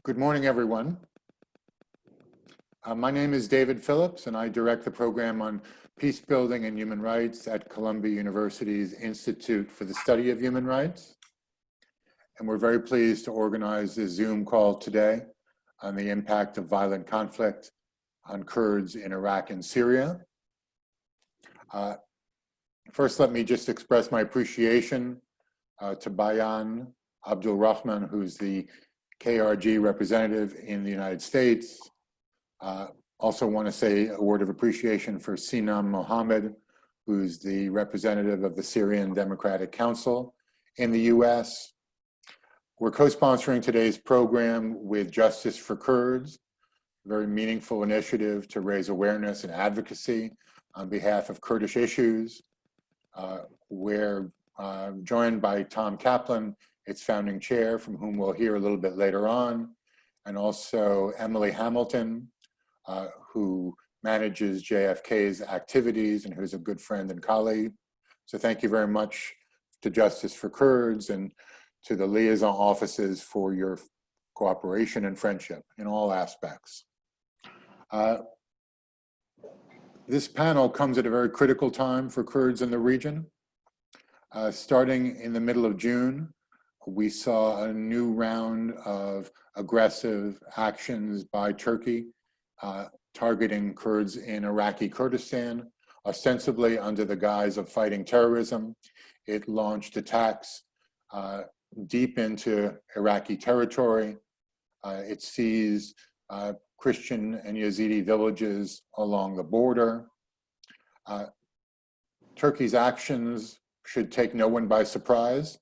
Good morning, everyone. My name is David Phillips, and I direct the program on Peacebuilding and Human Rights at Columbia University's Institute for the Study of Human Rights. And we're very pleased to organize this Zoom call today on the impact of violent conflict on Kurds in Iraq and Syria. First, let me just express my appreciation to Bayan Abdul Rahman, who's the KRG representative in the United States. Also want to say a word of appreciation for Sinam Mohammed, who's the representative of the Syrian Democratic Council in the US. We're co-sponsoring today's program with Justice for Kurds, a very meaningful initiative to raise awareness and advocacy on behalf of Kurdish issues. We're joined by Tom Kaplan, its founding chair, from whom we'll hear a little bit later on, and also Emily Hamilton, who manages JFK's activities and who's a good friend and colleague. So thank you very much to Justice for Kurds and to the liaison offices for your cooperation and friendship in all aspects. This panel comes at a very critical time for Kurds in the region. Starting in the middle of June, we saw a new round of aggressive actions by Turkey targeting Kurds in Iraqi Kurdistan, ostensibly under the guise of fighting terrorism. It launched attacks deep into Iraqi territory. It seized Christian and Yazidi villages along the border. Turkey's actions should take no one by surprise.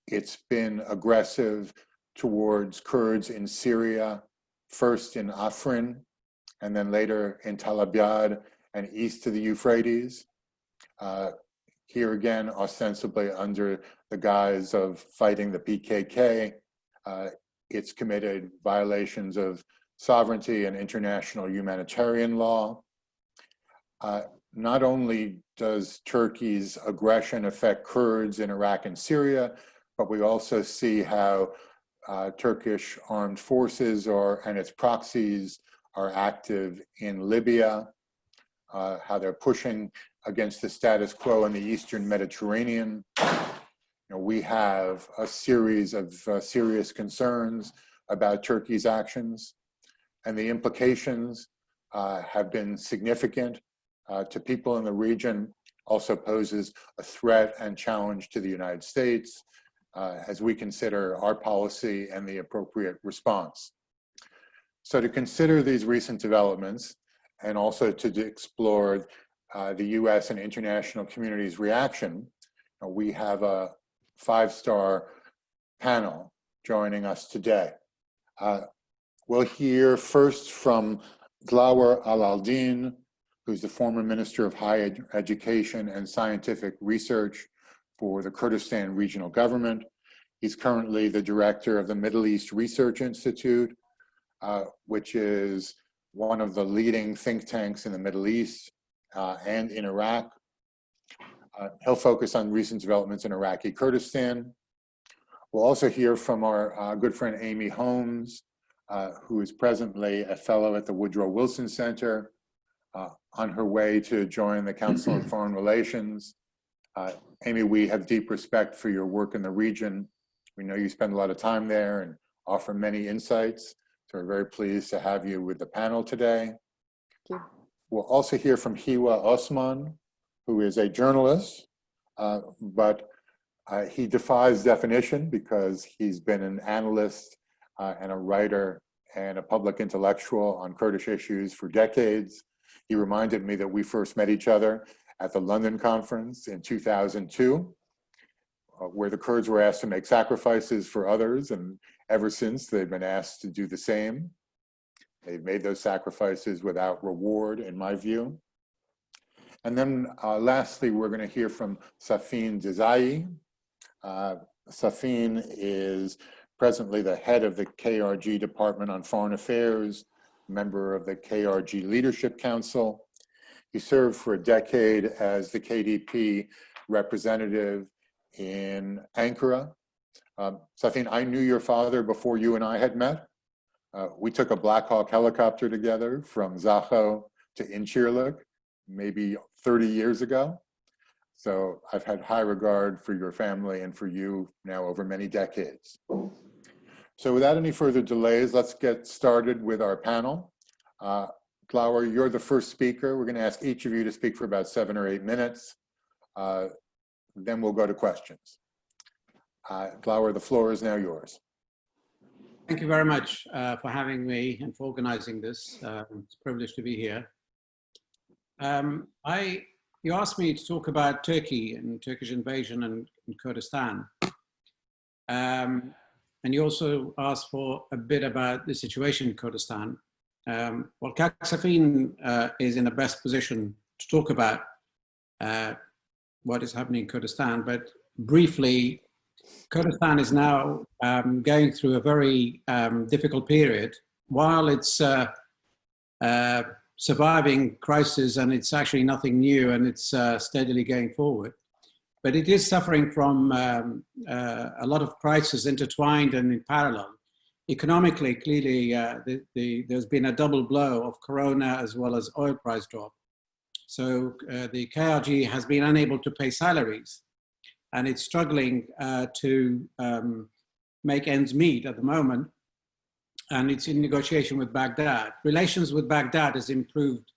It's been aggressive towards Kurds in Syria, first in Afrin, and then later in Tal Abyad and east to the Euphrates. Here again, ostensibly under the guise of fighting the PKK, it's committed violations of sovereignty and international humanitarian law. Not only does Turkey's aggression affect Kurds in Iraq and Syria, but we also see how Turkish armed forces and its proxies are active in Libya, how they're pushing against the status quo in the Eastern Mediterranean. We have a series of serious concerns about Turkey's actions, and the implications have been significant to people in the region, also poses a threat and challenge to the United States as we consider our policy and the appropriate response. So to consider these recent developments and also to explore the US and international community's reaction, we have a five-star panel joining us today. We'll hear first from DLAWER Al-Aldin, who's the former Minister of Higher Education and Scientific Research for the Kurdistan Regional Government. He's currently the director of the Middle East Research Institute, which is one of the leading think tanks in the Middle East and in Iraq. He'll focus on recent developments in Iraqi Kurdistan. We'll also hear from our good friend Amy Holmes, who is presently a fellow at the Woodrow Wilson Center, on her way to join the Council on Foreign Relations. Amy, we have deep respect for your work in the region. We know you spend a lot of time there and offer many insights. So we're very pleased to have you with the panel today. Thank you. We'll also hear from HIWA OSMAN, who is a journalist, but he defies definition because he's been an analyst and a writer and a public intellectual on Kurdish issues for decades. He reminded me that we first met each other at the London conference in 2002, where the Kurds were asked to make sacrifices for others, and ever since they've been asked to do the same. They've made those sacrifices without reward, in my view. And then lastly, we're going to hear from SAFEEN DIZAYEE. SAFEEN is presently the head of the KRG Department on Foreign Affairs, member of the KRG Leadership Council. He served for a decade as the KDP representative in Ankara, SAFEEN, I knew your father before you and I had met. We took a Black Hawk helicopter together from Zacho to Incirlik maybe 30 years ago. So I've had high regard for your family and for you now over many decades. So without any further delays, let's get started with our panel. DLAWER, you're the first speaker. We're going to ask each of you to speak for about 7 or 8 minutes. Then we'll go to questions. DLAWER, the floor is now yours. Thank you very much for having me and for organizing this. It's a privilege to be here. You asked me to talk about Turkey and Turkish invasion in Kurdistan. And you also asked for a bit about the situation in Kurdistan. Well, SAFEEN is in the best position to talk about what is happening in Kurdistan, but briefly, Kurdistan is now going through a very difficult period. While it's surviving crisis, and it's actually nothing new, and it's steadily going forward, but it is suffering from a lot of crises intertwined and in parallel. Economically, clearly, there's been a double blow of Corona as well as oil price drop. So the KRG has been unable to pay salaries, and it's struggling to make ends meet at the moment. And it's in negotiation with Baghdad. Relations with Baghdad has improved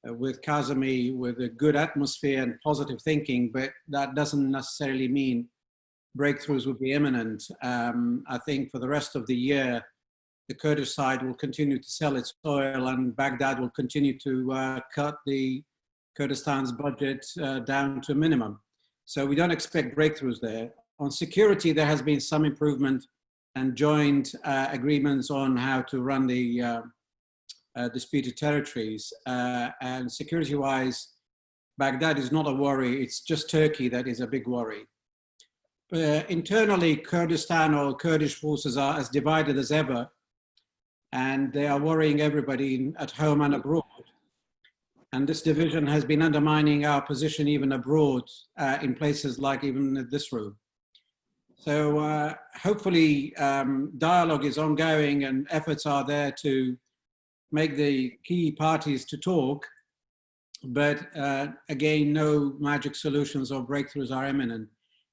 with Kazemi, with a good atmosphere and positive thinking, but that doesn't necessarily mean breakthroughs will be imminent. I think for the rest of the year, the Kurdish side will continue to sell its oil, and Baghdad will continue to cut the Kurdistan's budget down to a minimum. So we don't expect breakthroughs there. On security, there has been some improvement and joint agreements on how to run the disputed territories. And security-wise, Baghdad is not a worry. It's just Turkey that is a big worry. Internally, Kurdistan or Kurdish forces are as divided as ever, and they are worrying everybody at home and abroad. And this division has been undermining our position even abroad in places like even this room. So hopefully dialogue is ongoing and efforts are there to make the key parties to talk. But again, no magic solutions or breakthroughs are imminent.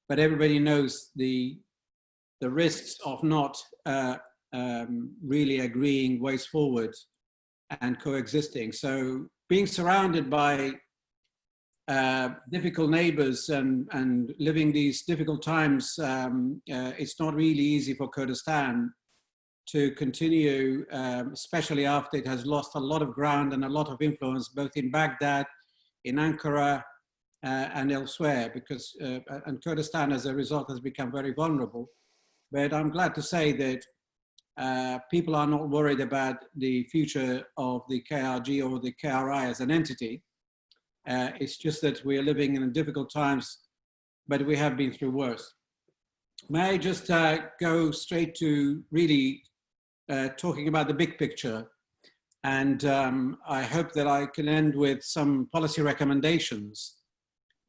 But everybody knows the risks of not really agreeing ways forward and coexisting. So being surrounded by difficult neighbors and living these difficult times, it's not really easy for Kurdistan to continue, especially after it has lost a lot of ground and a lot of influence, both in Baghdad, in Ankara, and elsewhere, because and Kurdistan as a result has become very vulnerable. But I'm glad to say that people are not worried about the future of the KRG or the KRI as an entity. It's just that we are living in difficult times, but we have been through worse. May I just go straight to really talking about the big picture? And I hope that I can end with some policy recommendations,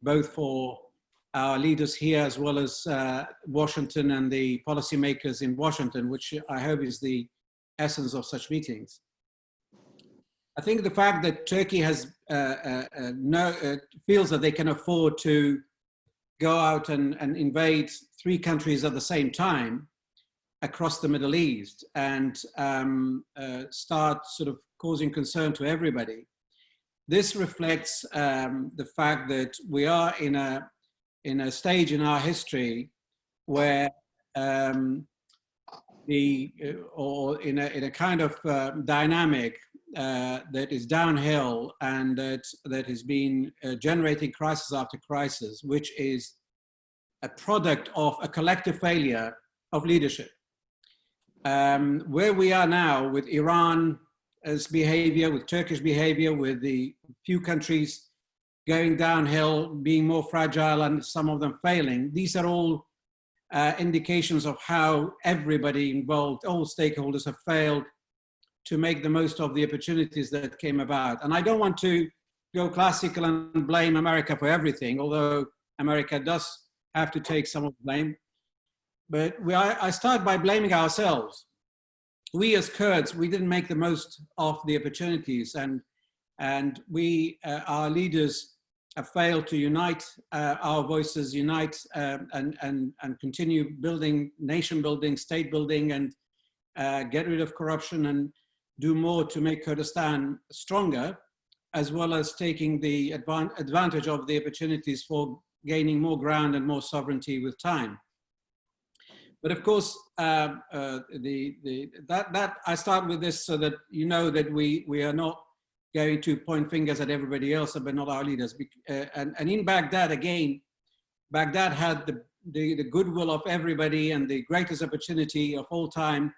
both for our leaders here as well as Washington and the policymakers in Washington, which I hope is the essence of such meetings. I think the fact that Turkey has feels that they can afford to go out and invade 3 countries at the same time across the Middle East and start sort of causing concern to everybody. This reflects the fact that we are in a stage in our history where or in a kind of dynamic that is downhill and that has been generating crisis after crisis, which is a product of a collective failure of leadership. Where we are now with Iran's behavior, with Turkish behavior, with the few countries going downhill, being more fragile and some of them failing, these are all indications of how everybody involved, all stakeholders have failed to make the most of the opportunities that came about. And I don't want to go classical and blame America for everything, although America does have to take some of the blame. But I start by blaming ourselves. We as Kurds, we didn't make the most of the opportunities, and we, our leaders, have failed to unite our voices, unite and continue building, nation building, state building, and get rid of corruption and do more to make Kurdistan stronger, as well as taking the advantage of the opportunities for gaining more ground and more sovereignty with time. But of course, I start with this so that you know that we are not going to point fingers at everybody else, but not our leaders. And in Baghdad, again, Baghdad had the goodwill of everybody and the greatest opportunity of all time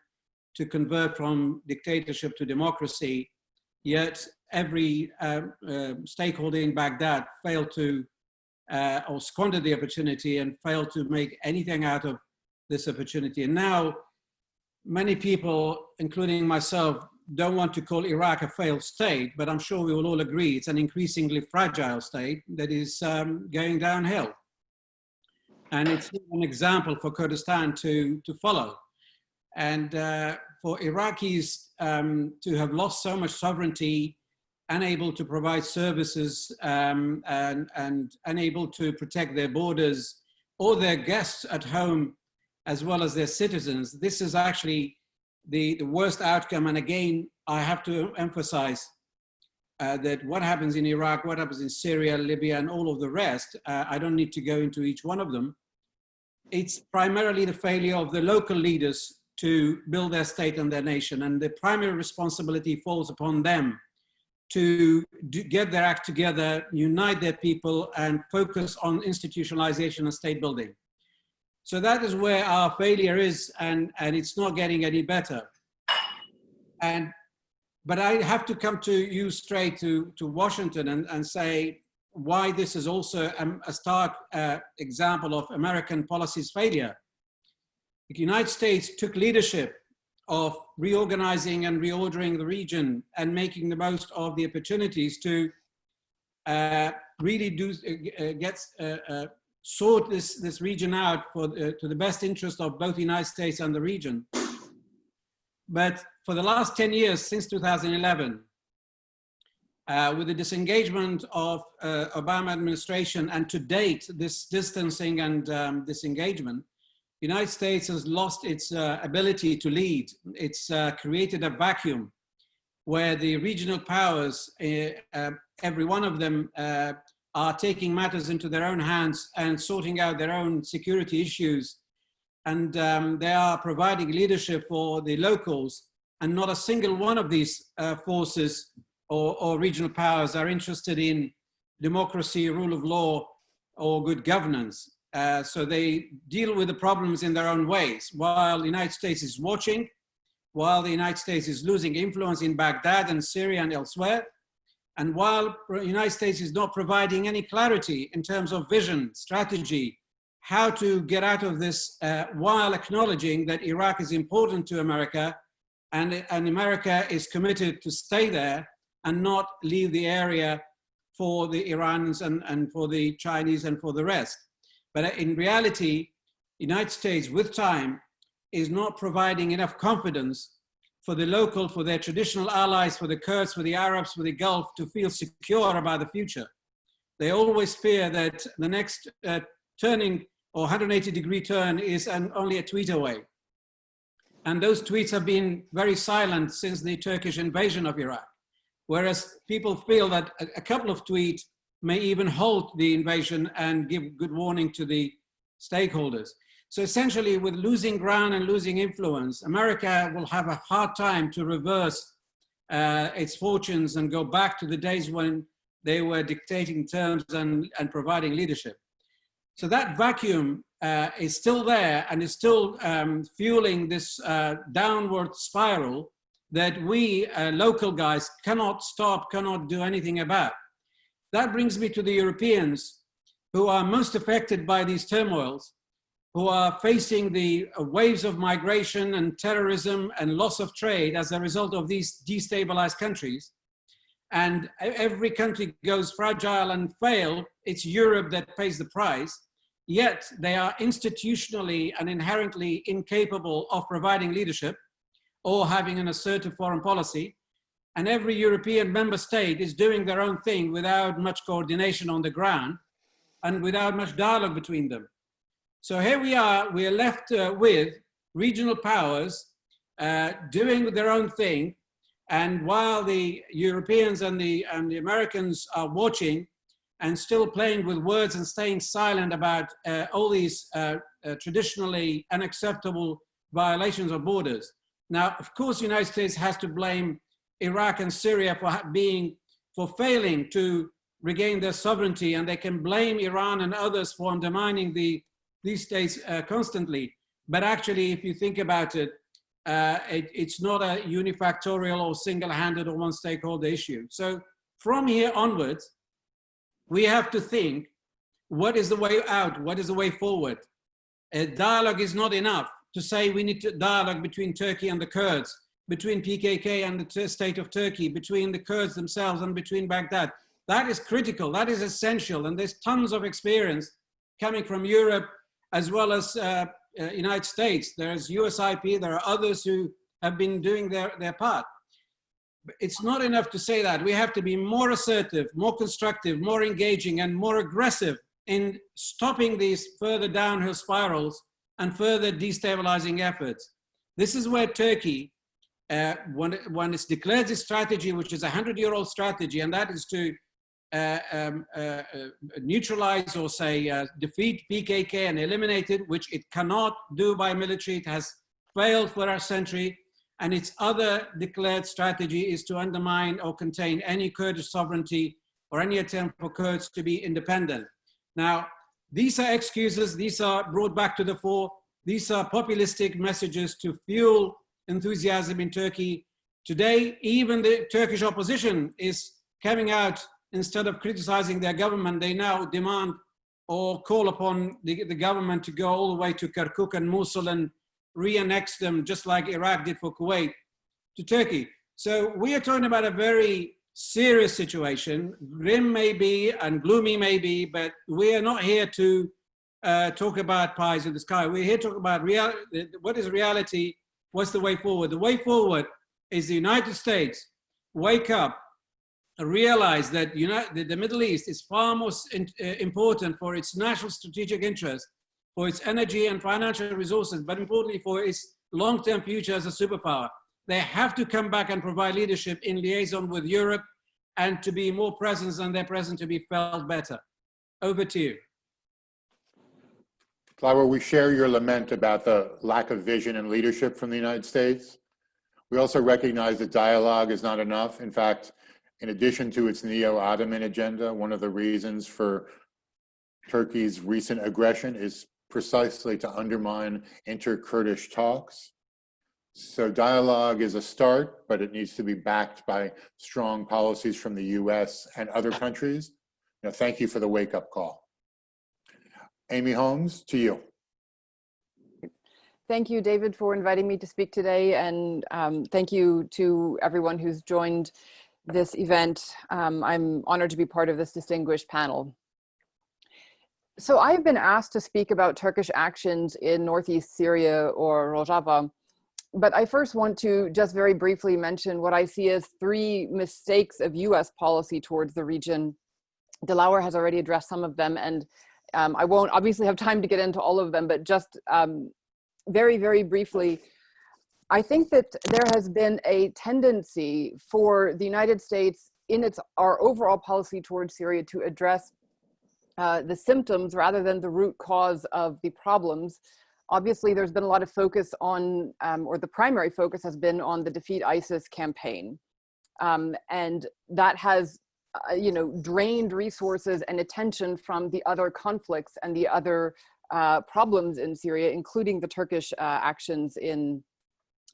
to convert from dictatorship to democracy. Yet every stakeholder in Baghdad failed to, or squandered the opportunity and failed to make anything out of this opportunity. And now many people, including myself, don't want to call Iraq a failed state, but I'm sure we will all agree it's an increasingly fragile state that is going downhill. And it's an example for Kurdistan to follow. And for Iraqis to have lost so much sovereignty, unable to provide services and unable to protect their borders or their guests at home, as well as their citizens, this is actually the worst outcome. And again, I have to emphasize that what happens in Iraq, what happens in Syria, Libya, and all of the rest, I don't need to go into each one of them. It's primarily the failure of the local leaders to build their state and their nation. And the primary responsibility falls upon them to get their act together, unite their people, and focus on institutionalization and state building. So that is where our failure is, and it's not getting any better. But I have to come to you straight to Washington and say why this is also a stark example of American policy's failure. The United States took leadership of reorganizing and reordering the region and making the most of the opportunities to really sort this region out to the best interest of both the United States and the region. But for the last 10 years, since 2011, with the disengagement of Obama administration, and to date, this distancing and disengagement, the United States has lost its ability to lead. It's created a vacuum where the regional powers, every one of them, are taking matters into their own hands and sorting out their own security issues. And they are providing leadership for the locals, and not a single one of these forces or regional powers are interested in democracy, rule of law, or good governance. So they deal with the problems in their own ways. While the United States is watching, while the United States is losing influence in Baghdad and Syria and elsewhere, and while the United States is not providing any clarity in terms of vision, strategy, how to get out of this, while acknowledging that Iraq is important to America, and America is committed to stay there and not leave the area for the Iranians and for the Chinese and for the rest. But in reality, the United States, with time, is not providing enough confidence for the local, for their traditional allies, for the Kurds, for the Arabs, for the Gulf, to feel secure about the future. They always fear that the next turning or 180-degree turn is only a tweet away. And those tweets have been very silent since the Turkish invasion of Iraq, whereas people feel that a couple of tweets may even halt the invasion and give good warning to the stakeholders. So essentially, with losing ground and losing influence, America will have a hard time to reverse its fortunes and go back to the days when they were dictating terms and providing leadership. So that vacuum is still there and is still fueling this downward spiral that we local guys cannot stop, cannot do anything about. That brings me to the Europeans, who are most affected by these turmoils, who are facing the waves of migration and terrorism and loss of trade as a result of these destabilized countries. And every country goes fragile and fail, it's Europe that pays the price. yet they are institutionally and inherently incapable of providing leadership or having an assertive foreign policy. And every European member state is doing their own thing without much coordination on the ground and without much dialogue between them. So here we are left with regional powers doing their own thing. And while the Europeans and the Americans are watching and still playing with words and staying silent about all these traditionally unacceptable violations of borders. Now, of course, the United States has to blame Iraq and Syria for failing to regain their sovereignty, and they can blame Iran and others for undermining these states constantly. But actually, if you think about it, it's not a unifactorial or single-handed or one stakeholder issue. So from here onwards, we have to think, what is the way out? What is the way forward? Dialogue is not enough to say we need to dialogue between Turkey and the Kurds, between PKK and the state of Turkey, between the Kurds themselves and between Baghdad. That is critical, that is essential. And there's tons of experience coming from Europe as well as United States. There's USIP, there are others who have been doing their part. It's not enough to say that. We have to be more assertive, more constructive, more engaging, and more aggressive in stopping these further downhill spirals and further destabilizing efforts. This is where Turkey, when it's declared its strategy, which is a 100-year-old strategy, and that is to neutralize or say defeat PKK and eliminate it, which it cannot do by military. It has failed for a century. And its other declared strategy is to undermine or contain any Kurdish sovereignty or any attempt for Kurds to be independent. Now, these are excuses, these are brought back to the fore, these are populistic messages to fuel enthusiasm in Turkey. Today, even the Turkish opposition is coming out, instead of criticizing their government, they now demand or call upon the government to go all the way to Kirkuk and Mosul and re-annex them, just like Iraq did for Kuwait, to Turkey. So we are talking about a very serious situation. Grim maybe and gloomy maybe, but we are not here to talk about pies in the sky. We're here to talk about what is reality, what's the way forward. The way forward is the United States wake up, realize that the Middle East is far more important for its national strategic interest, for its energy and financial resources, but importantly for its long-term future as a superpower. They have to come back and provide leadership in liaison with Europe and to be more present than their presence to be felt better. Over to you. DLAWER, we share your lament about the lack of vision and leadership from the United States. We also recognize that dialogue is not enough. In fact, in addition to its neo-Ottoman agenda, one of the reasons for Turkey's recent aggression is precisely to undermine inter-Kurdish talks. So dialogue is a start, but it needs to be backed by strong policies from the US and other countries. Thank you for the wake-up call. Amy Holmes, to you. Thank you, David, for inviting me to speak today, and thank you to everyone who's joined this event. I'm honored to be part of this distinguished panel. So I've been asked to speak about Turkish actions in northeast Syria or Rojava, but I first want to just very briefly mention what I see as 3 mistakes of US policy towards the region. DLAWER has already addressed some of them, and I won't obviously have time to get into all of them, but just very, very briefly, I think that there has been a tendency for the United States in our overall policy towards Syria to address the symptoms rather than the root cause of the problems. Obviously, there's been a lot of focus on, or the primary focus has been on the Defeat ISIS campaign. And that has, drained resources and attention from the other conflicts and the other problems in Syria, including the Turkish actions in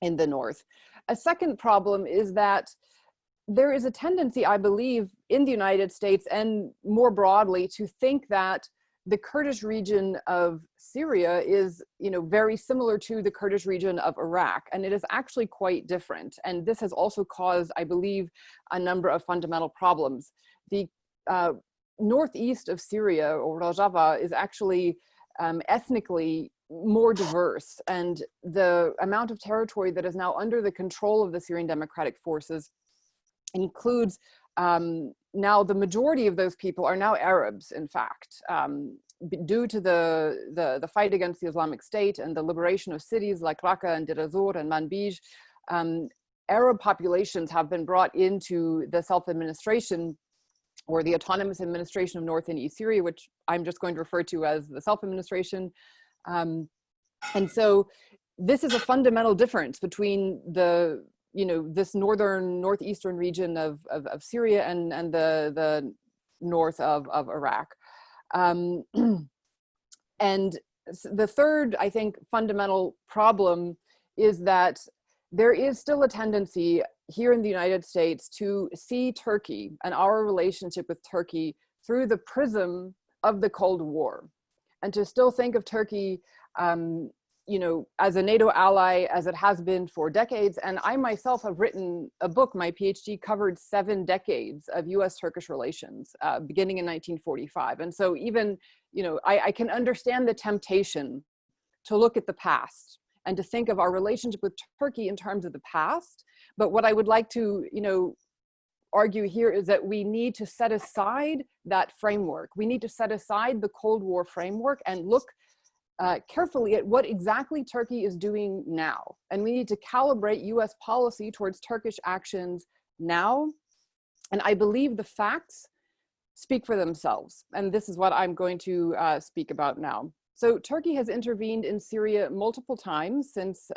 the north. A second problem is that there is a tendency, I believe, in the United States and more broadly to think that the Kurdish region of Syria is, very similar to the Kurdish region of Iraq, and it is actually quite different. And this has also caused, I believe, a number of fundamental problems. The northeast of Syria, or Rojava, is actually ethnically more diverse, and the amount of territory that is now under the control of the Syrian Democratic Forces includes now the majority of those people are now Arabs, in fact, due to the fight against the Islamic State and the liberation of cities like Raqqa and Deir ez-Zor and Manbij. Arab populations have been brought into the self-administration or the autonomous administration of North and East Syria, which I'm just going to refer to as the self-administration. And so this is a fundamental difference between the, this northeastern region of Syria and the north of Iraq. And the third, I think, fundamental problem is that there is still a tendency here in the United States to see Turkey and our relationship with Turkey through the prism of the Cold War, and to still think of Turkey, as a NATO ally, as it has been for decades. And I myself have written a book. My PhD covered 7 decades of US-Turkish relations, beginning in 1945. And so even, I can understand the temptation to look at the past and to think of our relationship with Turkey in terms of the past. But what I would like to, argue here is that we need to set aside that framework. We need to set aside the Cold War framework and look carefully at what exactly Turkey is doing now. And we need to calibrate US policy towards Turkish actions now. And I believe the facts speak for themselves. And this is what I'm going to speak about now. So Turkey has intervened in Syria multiple times since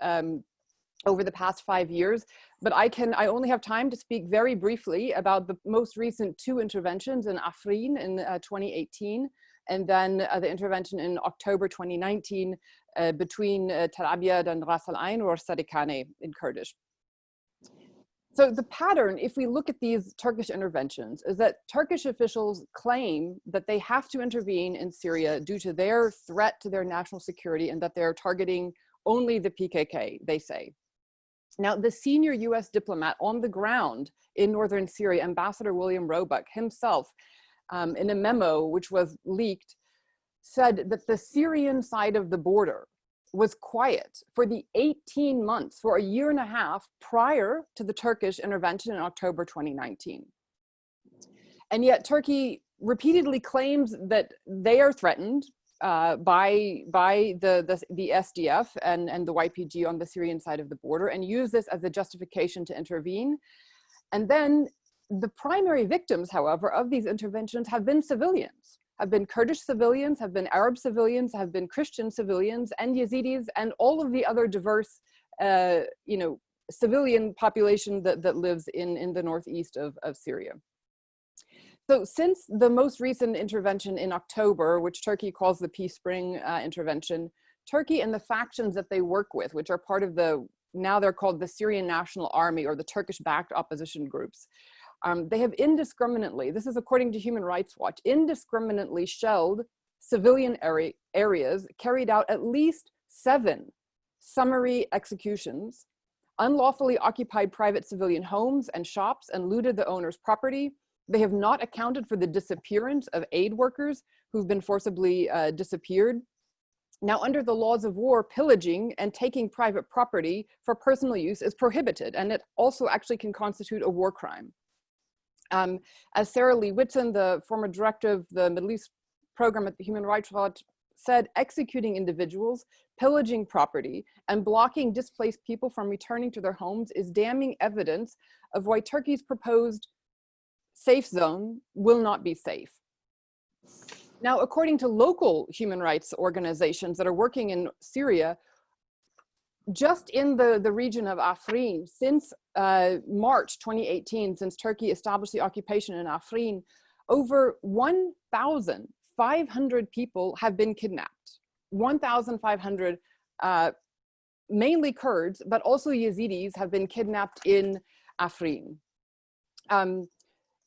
over the past 5 years, but I only have time to speak very briefly about the most recent 2 interventions in Afrin in 2018, and then the intervention in October 2019 between Tel Abyad and Ras Al Ain, or Sarikane in Kurdish. So the pattern, if we look at these Turkish interventions, is that Turkish officials claim that they have to intervene in Syria due to their threat to their national security, and that they're targeting only the PKK, they say. Now, the senior US diplomat on the ground in northern Syria, Ambassador William Roebuck himself, in a memo which was leaked, said that the Syrian side of the border was quiet for the 18 months, for a year and a half prior to the Turkish intervention in October 2019. And yet Turkey repeatedly claims that they are threatened by the SDF and the YPG on the Syrian side of the border, and use this as a justification to intervene. And then the primary victims, however, of these interventions have been civilians, have been Kurdish civilians, have been Arab civilians, have been Christian civilians, and Yazidis, and all of the other diverse, civilian population that lives in the northeast of Syria. So since the most recent intervention in October, which Turkey calls the Peace Spring intervention, Turkey and the factions that they work with, which are part of now they're called the Syrian National Army, or the Turkish-backed opposition groups, they have indiscriminately, this is according to Human Rights Watch, indiscriminately shelled civilian areas, carried out at least 7 summary executions, unlawfully occupied private civilian homes and shops, and looted the owner's property. They have not accounted for the disappearance of aid workers who've been forcibly disappeared. Now, under the laws of war, pillaging and taking private property for personal use is prohibited, and it also actually can constitute a war crime. As Sarah Lee Whitson, the former director of the Middle East program at the Human Rights Watch, said, executing individuals, pillaging property, and blocking displaced people from returning to their homes is damning evidence of why Turkey's proposed safe zone will not be safe. Now, according to local human rights organizations that are working in Syria, just in the region of Afrin, since March 2018, since Turkey established the occupation in Afrin, over 1,500 people have been kidnapped. 1,500, mainly Kurds, but also Yazidis, have been kidnapped in Afrin.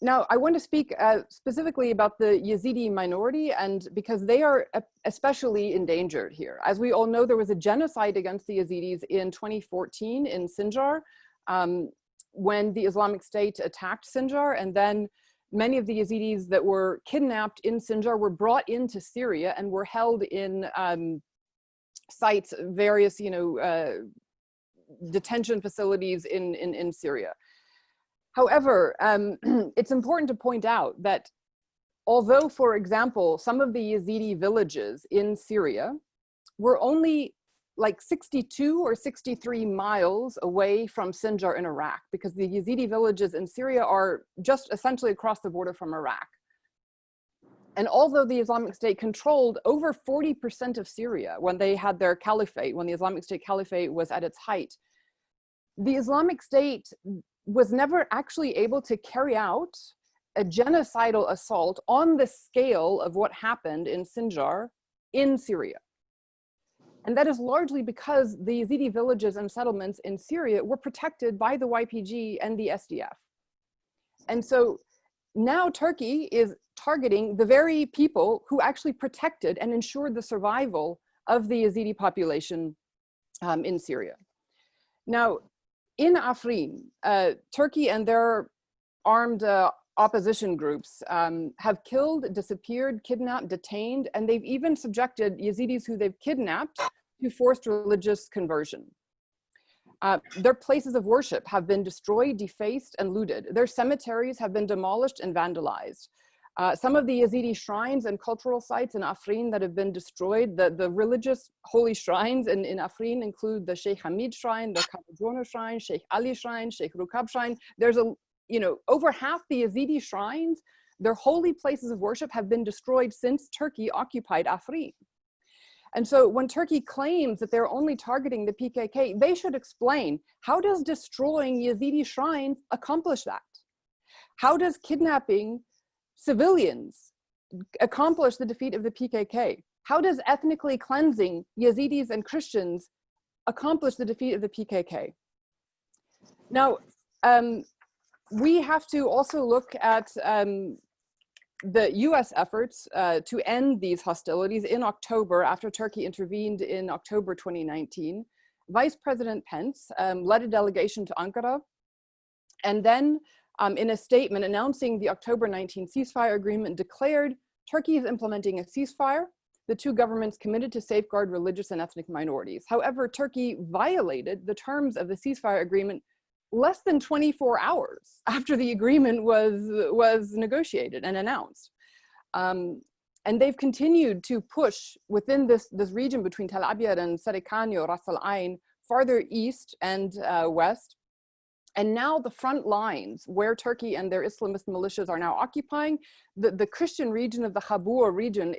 Now, I want to speak specifically about the Yazidi minority, and because they are especially endangered here. As we all know, there was a genocide against the Yazidis in 2014 in Sinjar, when the Islamic State attacked Sinjar, and then many of the Yazidis that were kidnapped in Sinjar were brought into Syria and were held in sites, various, detention facilities in Syria. However, it's important to point out that although, for example, some of the Yazidi villages in Syria were only like 62 or 63 miles away from Sinjar in Iraq, because the Yazidi villages in Syria are just essentially across the border from Iraq. And although the Islamic State controlled over 40% of Syria when they had their caliphate, when the Islamic State caliphate was at its height, the Islamic State was never actually able to carry out a genocidal assault on the scale of what happened in Sinjar in Syria. And that is largely because the Yazidi villages and settlements in Syria were protected by the YPG and the SDF. And so now Turkey is targeting the very people who actually protected and ensured the survival of the Yazidi population in Syria. Now, in Afrin, Turkey and their armed opposition groups have killed, disappeared, kidnapped, detained, and they've even subjected Yazidis who they've kidnapped to forced religious conversion. Their places of worship have been destroyed, defaced, and looted. Their cemeteries have been demolished and vandalized. Some of the Yazidi shrines and cultural sites in Afrin that have been destroyed, the religious holy shrines in Afrin include the Sheikh Hamid shrine, the Kabadjono shrine, Sheikh Ali shrine, Sheikh Rukab shrine. There's over half the Yazidi shrines, their holy places of worship have been destroyed since Turkey occupied Afrin. And so when Turkey claims that they're only targeting the PKK, they should explain, how does destroying Yazidi shrines accomplish that? How does kidnapping civilians accomplish the defeat of the PKK? How does ethnically cleansing Yazidis and Christians accomplish the defeat of the PKK? Now, we have to also look at the US efforts to end these hostilities. In October, after Turkey intervened in October 2019, Vice President Pence led a delegation to Ankara, and then in a statement announcing the October 19 ceasefire agreement, declared Turkey is implementing a ceasefire. The two governments committed to safeguard religious and ethnic minorities. However, Turkey violated the terms of the ceasefire agreement less than 24 hours after the agreement was negotiated and announced. And they've continued to push within this region between Tel Abyad and Sarikani or Ras Al Ain, farther east and west. And now the front lines where Turkey and their Islamist militias are now occupying, the Christian region of the Khabur region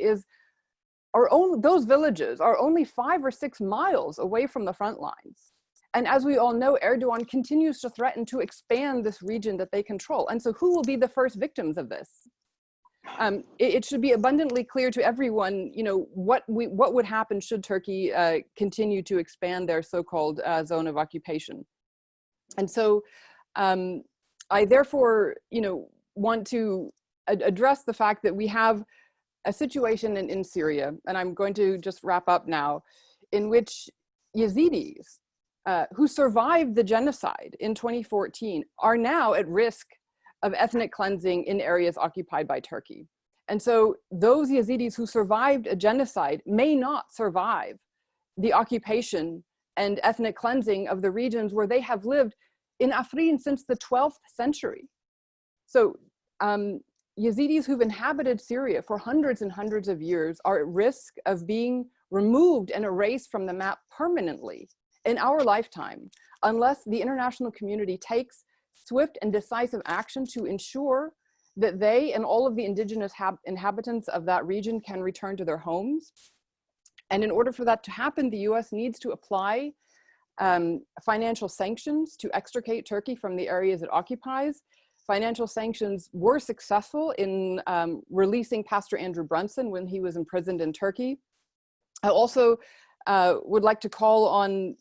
those villages are only 5 or 6 miles away from the front lines. And as we all know, Erdogan continues to threaten to expand this region that they control. And so who will be the first victims of this? It should be abundantly clear to everyone, what would happen should Turkey continue to expand their so-called zone of occupation. And so I therefore, want to address the fact that we have a situation in Syria, and I'm going to just wrap up now, in which Yazidis who survived the genocide in 2014 are now at risk of ethnic cleansing in areas occupied by Turkey. And so those Yazidis who survived a genocide may not survive the occupation and ethnic cleansing of the regions where they have lived in Afrin since the 12th century. So Yazidis who've inhabited Syria for hundreds and hundreds of years are at risk of being removed and erased from the map permanently in our lifetime, unless the international community takes swift and decisive action to ensure that they and all of the indigenous inhabitants of that region can return to their homes. And in order for that to happen, the US needs to apply financial sanctions to extricate Turkey from the areas it occupies. Financial sanctions were successful in releasing Pastor Andrew Brunson when he was imprisoned in Turkey. I also would like to call on,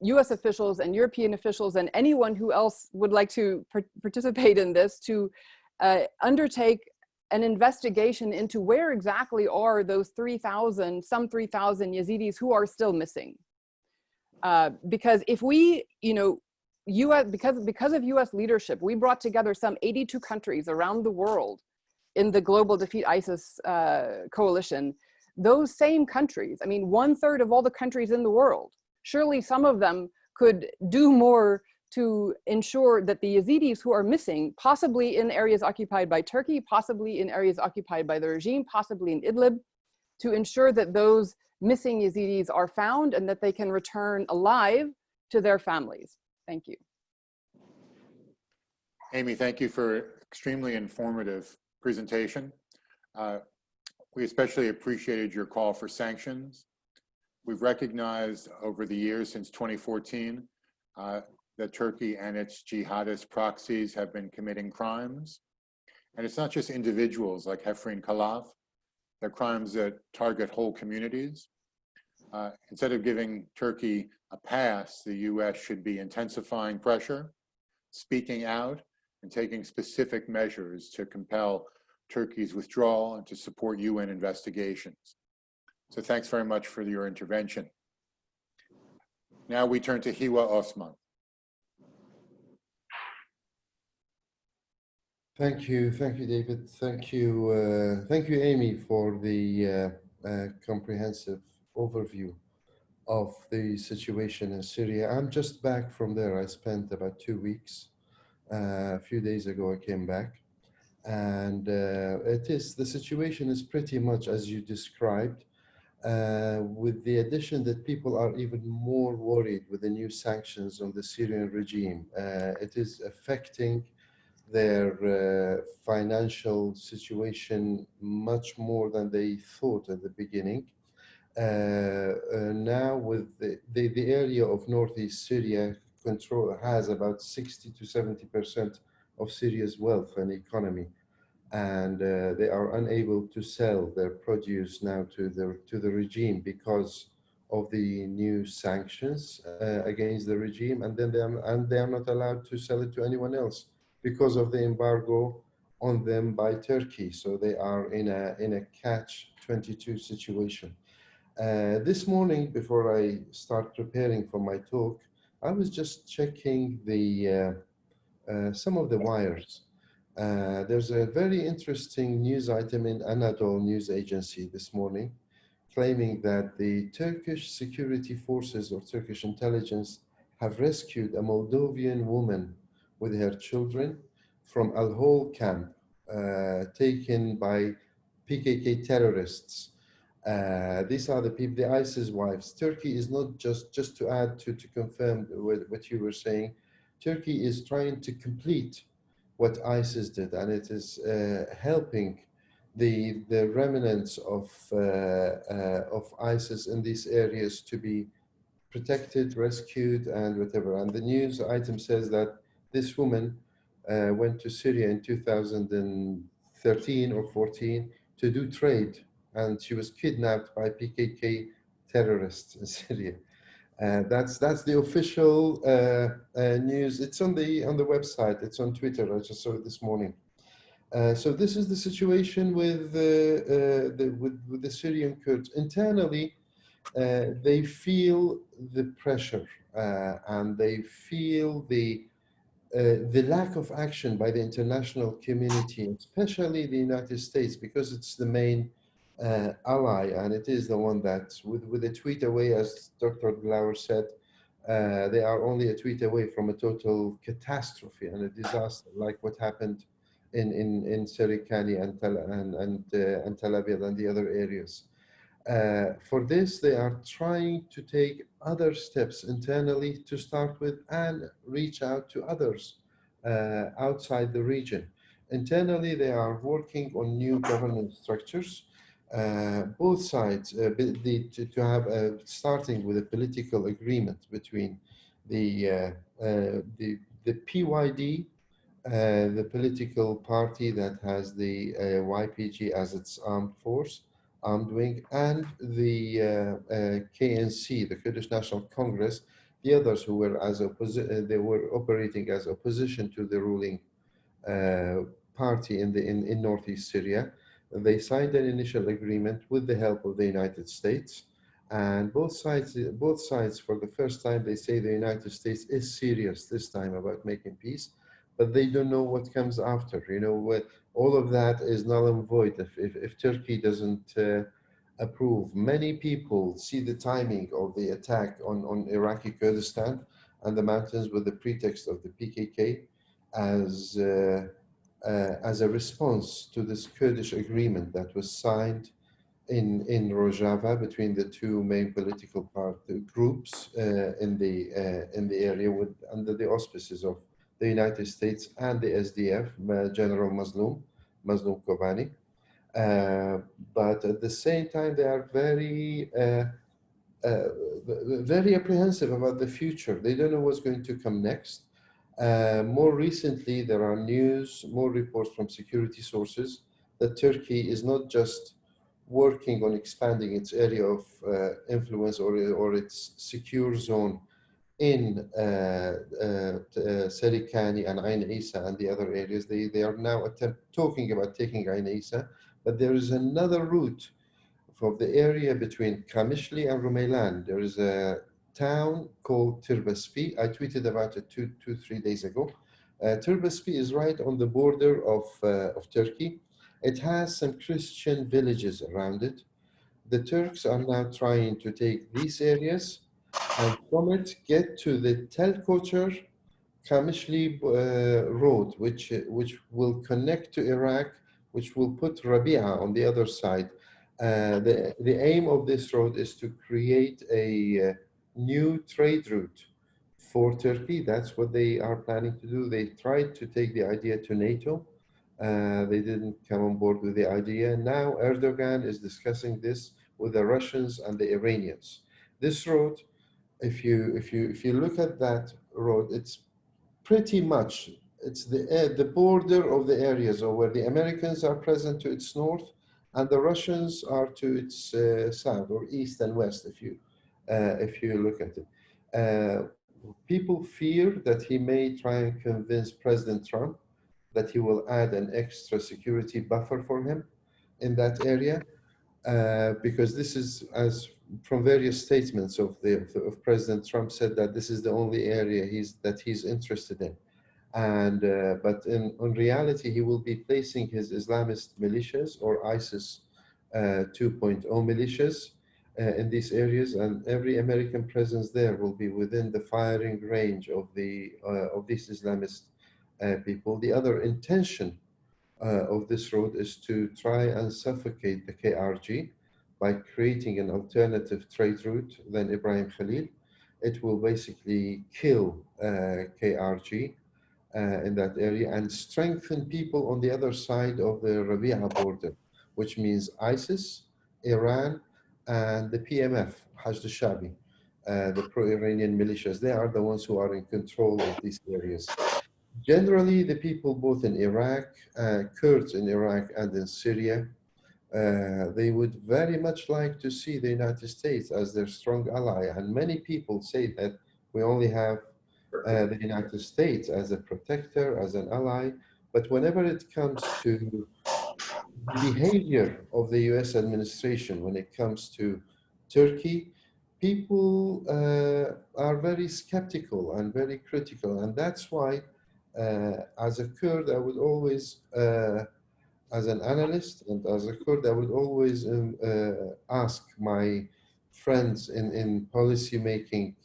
US officials and European officials and anyone who else would like to participate in this to undertake an investigation into where exactly are those some 3,000 Yazidis who are still missing. Because if we, because of US leadership, we brought together some 82 countries around the world in the Global Defeat ISIS coalition. Those same countries, I mean, 1/3 of all the countries in the world, surely some of them could do more to ensure that the Yazidis who are missing, possibly in areas occupied by Turkey, possibly in areas occupied by the regime, possibly in Idlib, to ensure that those missing Yazidis are found and that they can return alive to their families. Thank you. Amy, thank you for extremely informative presentation. We especially appreciated your call for sanctions. We've recognized over the years since 2014 that Turkey and its jihadist proxies have been committing crimes. And it's not just individuals like Hafrin Khalaf, they're crimes that target whole communities. Instead of giving Turkey a pass, the US should be intensifying pressure, speaking out, and taking specific measures to compel Turkey's withdrawal and to support UN investigations. So thanks very much for your intervention. Now we turn to HIWA OSMAN. Thank you, David. Thank you, Amy, for the comprehensive overview of the situation in Syria. I'm just back from there. I spent about 2 weeks. A few days ago, I came back, and the situation is pretty much as you described, with the addition that people are even more worried with the new sanctions on the Syrian regime. It is affecting their financial situation much more than they thought at the beginning. Now with the area of northeast Syria has about 60 to 70% of Syria's wealth and economy, and they are unable to sell their produce now to the regime because of the new sanctions against the regime, and then they are not allowed to sell it to anyone else because of the embargo on them by Turkey. So they are in a catch-22 situation. This morning, before I start preparing for my talk, I was just checking some of the wires. There's a very interesting news item in Anadolu news agency this morning, claiming that the Turkish security forces or Turkish intelligence have rescued a Moldovan woman with her children from Al-Hol camp, taken by PKK terrorists. These are the people, the ISIS wives. Turkey is not just to add to confirm what you were saying, Turkey is trying to complete what ISIS did, and it is helping the remnants of ISIS in these areas to be protected, rescued, and whatever. And the news item says that this woman went to Syria in 2013 or 14 to do trade, and she was kidnapped by PKK terrorists in Syria. That's the official news. It's on the website. It's on Twitter. I just saw it this morning. So this is the situation with the Syrian Kurds. Internally, they feel the pressure and they feel the lack of action by the international community, especially the United States, because it's the main ally, and it is the one that, with a tweet away, as Dr. DLAWER said, they are only a tweet away from a total catastrophe and a disaster, like what happened in Serikani and Tel Aviv and the other areas. For this, they are trying to take other steps internally to start with and reach out to others outside the region. Internally, they are working on new governance structures. Both sides to have starting with a political agreement between the PYD, the political party that has the YPG as its armed wing, and the KNC, the Kurdish National Congress, the others who were they were operating as opposition to the ruling party in northeast Syria. They signed an initial agreement with the help of the United States, And both sides, for the first time, they say the United States is serious this time about making peace, but they don't know what comes after. You know, all of that is null and void if Turkey doesn't approve. Many people see the timing of the attack on Iraqi Kurdistan and the mountains with the pretext of the PKK as a response to this Kurdish agreement that was signed in Rojava between the two main political groups in the area, under the auspices of the United States and the SDF, General Mazloum Kobani. But at the same time, they are very apprehensive about the future. They don't know what's going to come next. More recently, there are more reports from security sources that Turkey is not just working on expanding its area of influence or its secure zone in Serikani and Ain Isa and the other areas. They are now talking about taking Ain Isa, but there is another route for the area between Kamishli and Rumeylan. There is a town called Tirbaspi. I tweeted about it 3 days ago. Tirbaspi is right on the border of Turkey. It has some Christian villages around it. The Turks are now trying to take these areas and from it get to the Tel Kocher Kamishli road, which will connect to Iraq, which will put Rabia on the other side. The aim of this road is to create a new trade route for Turkey. That's what they are planning to do. They tried to take the idea to NATO. They didn't come on board with the idea. Now Erdogan is discussing this with the Russians and the Iranians. This road, if you look at that road, it's pretty much the border of the areas of where the Americans are present to its north, and the Russians are to its south or east and west. If you look at it, people fear that he may try and convince President Trump that he will add an extra security buffer for him in that area, because this is, as from various statements of President Trump, said that this is the only area he's interested in. And but in reality, he will be placing his Islamist militias or ISIS 2.0 militias in these areas, and every American presence there will be within the firing range of these Islamist people. The other intention of this road is to try and suffocate the KRG by creating an alternative trade route than Ibrahim Khalil. It will basically kill KRG in that area and strengthen people on the other side of the Rabia border, which means ISIS, Iran, and the PMF, Hashd al-Shabi, the pro-Iranian militias. They are the ones who are in control of these areas. Generally, the people both in Iraq, Kurds in Iraq and in Syria, they would very much like to see the United States as their strong ally. And many people say that we only have the United States as a protector, as an ally. But whenever it comes to the behavior of the US administration, when it comes to Turkey, people are very skeptical and very critical. And that's why, as a Kurd, I would always, as an analyst and as a Kurd, I would always ask my friends in policy-making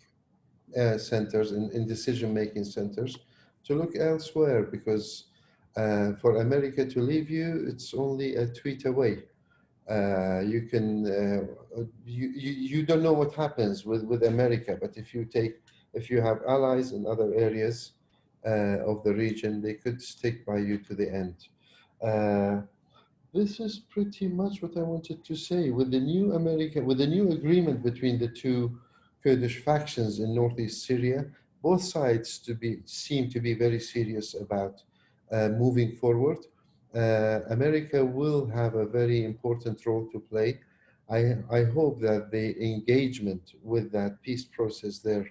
centers, in decision-making centers, to look elsewhere, because for America to leave you, it's only a tweet away. You can, you don't know what happens with America, but if you have allies in other areas of the region, they could stick by you to the end. This is pretty much what I wanted to say. With the new agreement between the two Kurdish factions in northeast Syria, both sides seem to be very serious about moving forward. America will have a very important role to play. I hope that the engagement with that peace process there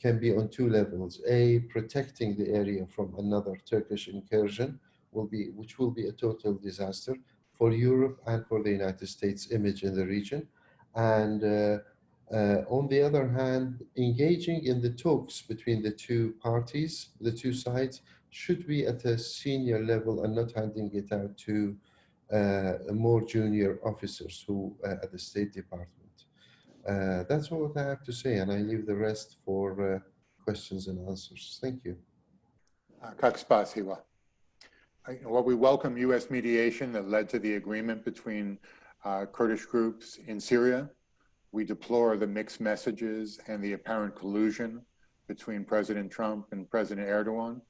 can be on two levels. A, protecting the area from another Turkish incursion, which will be a total disaster for Europe and for the United States' image in the region. And on the other hand, engaging in the talks between the two parties, the two sides, should be at a senior level and not handing it out to more junior officers who at the State Department. That's all I have to say, and I leave the rest for questions and answers. Thank you. HIWA. Well, we welcome U.S. mediation that led to the agreement between Kurdish groups in Syria. We deplore the mixed messages and the apparent collusion between President Trump and President Erdogan.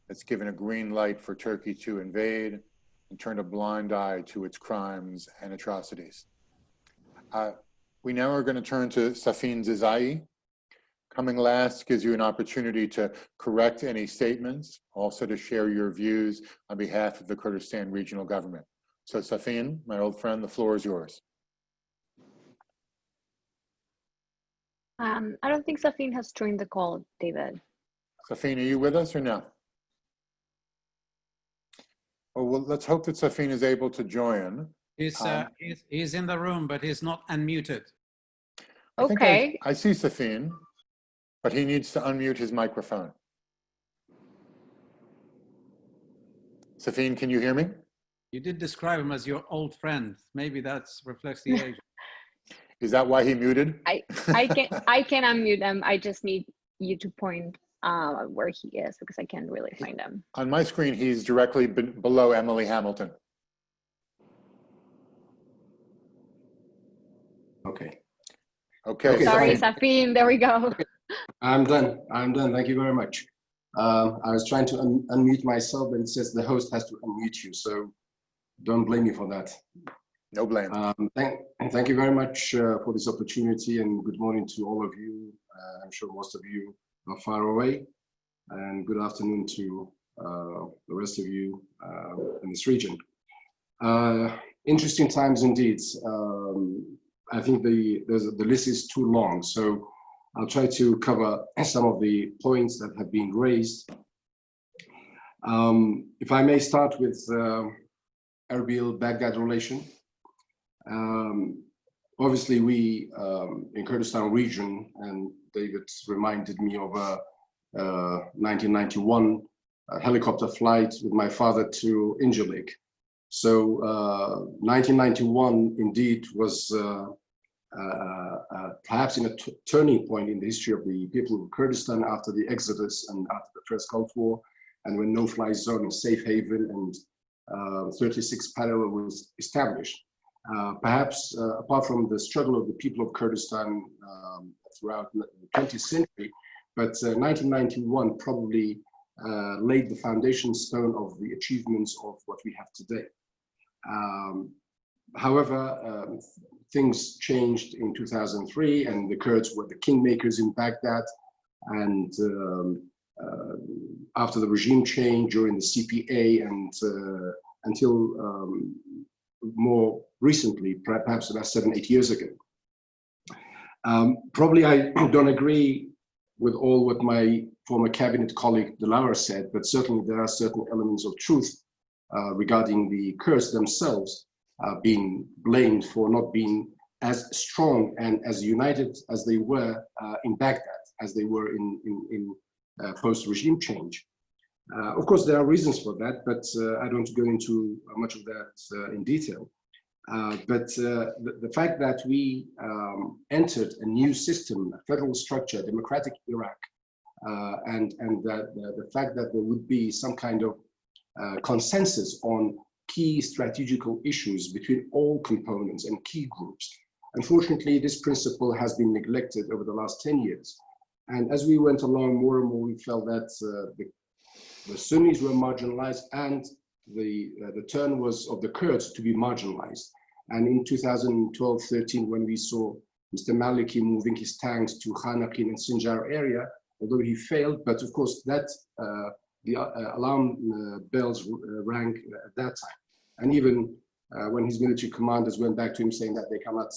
It's given a green light for Turkey to invade and turned a blind eye to its crimes and atrocities. We now are going to turn to SAFEEN DIZAYEE. Coming last gives you an opportunity to correct any statements, also to share your views on behalf of the Kurdistan regional government. So SAFEEN, my old friend, the floor is yours. I don't think SAFEEN has joined the call, David. SAFEEN, are you with us or no? Oh, well, let's hope that SAFEEN is able to join. He's in the room, but he's not unmuted. Okay. I see SAFEEN, but he needs to unmute his microphone. SAFEEN, can you hear me? You did describe him as your old friend. Maybe that reflects the age. Is that why he muted? I can unmute him. I just need you to point where he is because I can't really find him. On my screen, he's directly below Emily Hamilton. Okay. Okay. Sorry, SAFEEN. There we go. I'm done. I'm done. Thank you very much. I was trying to unmute myself, but it says the host has to unmute you. So don't blame me for that. No blame. Thank you very much for this opportunity, and good morning to all of you. I'm sure most of you are far away, and good afternoon to the rest of you in this region. Interesting times indeed. I think the list is too long, so I'll try to cover some of the points that have been raised. If I may start with Erbil-Baghdad relation. Obviously, we in Kurdistan region, and David reminded me of a 1991 helicopter flight with my father to Incirlik. So 1991 indeed was perhaps in a turning point in the history of the people of Kurdistan after the exodus and after the first Gulf War, and when no-fly zone and safe haven and 36 parallel was established. Perhaps apart from the struggle of the people of Kurdistan throughout the 20th century, but 1991 probably laid the foundation stone of the achievements of what we have today. However, things changed in 2003, and the Kurds were the kingmakers in Baghdad. And after the regime change during the CPA and until more recently, perhaps about 7-8 years ago. Probably I don't agree with all what my former cabinet colleague DLAWER said, but certainly there are certain elements of truth regarding the Kurds themselves being blamed for not being as strong and as united as they were in Baghdad, as they were in post-regime change. Of course, there are reasons for that, but I don't go into much of that in detail. But the fact that we entered a new system, a federal structure, democratic Iraq, and that the fact that there would be some kind of consensus on key strategical issues between all components and key groups. Unfortunately, this principle has been neglected over the last 10 years. And as we went along, more and more we felt that the Sunnis were marginalized, and the turn was of the Kurds to be marginalized. And in 2012-13, when we saw Mr. Maliki moving his tanks to Khanaqin and Sinjar area, although he failed, but of course that the alarm bells rang at that time. And even when his military commanders went back to him saying that they cannot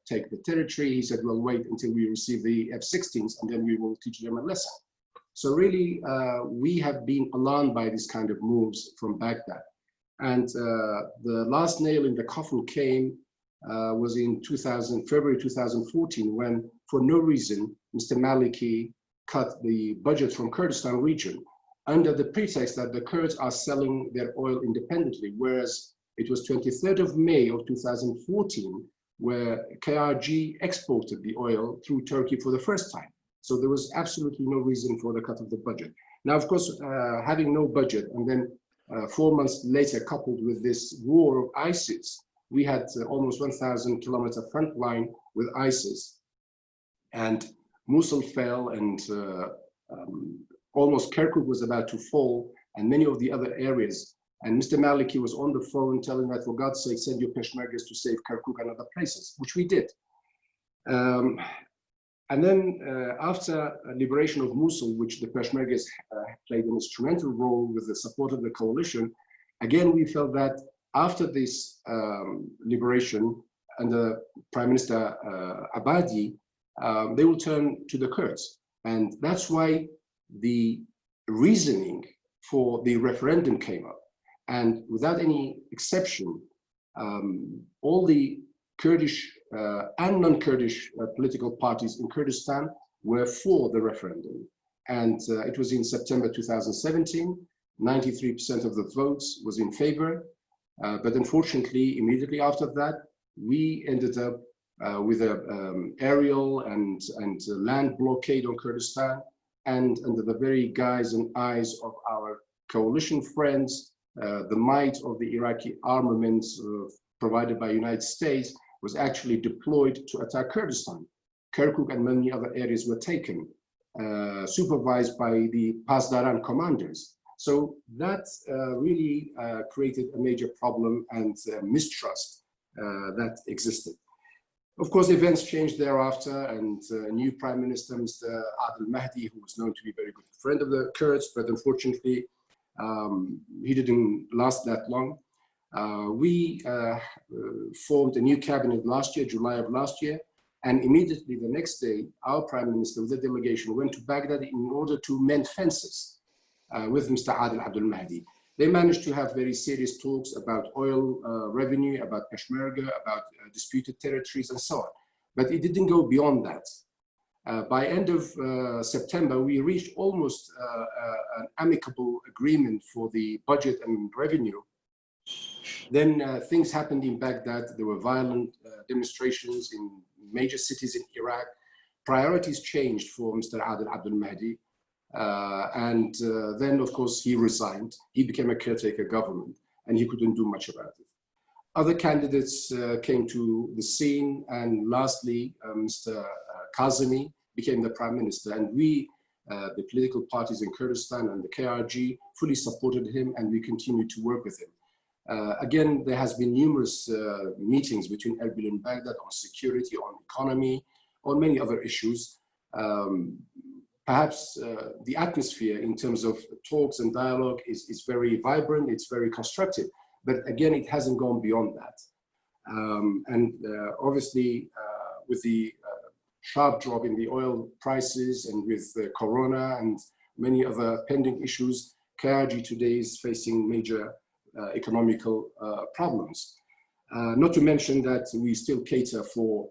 take the territory, he said, well, wait until we receive the F-16s and then we will teach them a lesson. So really, we have been alarmed by this kind of moves from Baghdad. And the last nail in the coffin came was in February 2014, when for no reason, Mr. Maliki cut the budget from Kurdistan region under the pretext that the Kurds are selling their oil independently, whereas it was 23rd of May of 2014 where KRG exported the oil through Turkey for the first time. So there was absolutely no reason for the cut of the budget. Now, of course, having no budget and then 4 months later, coupled with this war of ISIS, we had almost 1,000 kilometer front line with ISIS, and Mosul fell, and almost Kirkuk was about to fall, and many of the other areas. And Mr. Maliki was on the phone telling that, for God's sake, send your Peshmergas to save Kirkuk and other places, which we did. And then after liberation of Mosul, which the Peshmergas played an instrumental role with the support of the coalition, again, we felt that after this liberation under Prime Minister Abadi, they will turn to the Kurds. And that's why the reasoning for the referendum came up. And without any exception, all the Kurdish and non-Kurdish political parties in Kurdistan were for the referendum. And it was in September 2017, 93% of the votes was in favor. But unfortunately, immediately after that, we ended up with an aerial and land blockade on Kurdistan, and under the very guise and eyes of our coalition friends, the might of the Iraqi armaments provided by the United States was actually deployed to attack Kurdistan. Kirkuk and many other areas were taken, supervised by the Pasdaran commanders. So that really created a major problem and mistrust that existed. Of course, events changed thereafter, and a new Prime Minister, Mr. Adel Mahdi, who was known to be a very good friend of the Kurds, but unfortunately, he didn't last that long. We formed a new cabinet last year, July of last year, and immediately the next day, our Prime Minister with the delegation went to Baghdad in order to mend fences with Mr. Adel Abdul Mahdi. They managed to have very serious talks about oil revenue, about Peshmerga, about disputed territories, and so on. But it didn't go beyond that. By end of September, we reached almost an amicable agreement for the budget and revenue. Then things happened in Baghdad. There were violent demonstrations in major cities in Iraq. Priorities changed for Mr. Adel Abdul Mahdi. Then, of course, he resigned. He became a caretaker government, and he couldn't do much about it. Other candidates came to the scene, and lastly, Mr. Kazemi became the Prime Minister, and we, the political parties in Kurdistan and the KRG, fully supported him, and we continue to work with him. Again, there has been numerous meetings between Erbil and Baghdad on security, on economy, on many other issues. Perhaps the atmosphere in terms of talks and dialogue is very vibrant, it's very constructive, but again, it hasn't gone beyond that. Obviously, with the sharp drop in the oil prices and with Corona and many other pending issues, KRG today is facing major economical problems. Not to mention that we still cater for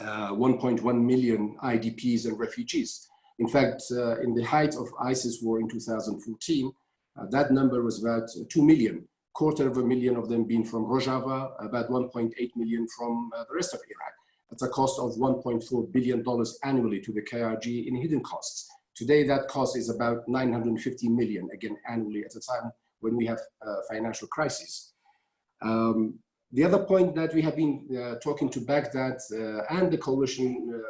1.1 million IDPs and refugees. In fact, in the height of ISIS war in 2014, that number was about 2 million, 250,000 of them being from Rojava, about 1.8 million from the rest of Iraq. That's a cost of $1.4 billion annually to the KRG in hidden costs. Today, that cost is about 950 million, again, annually at a time when we have financial crisis. The other point that we have been talking to Baghdad and the coalition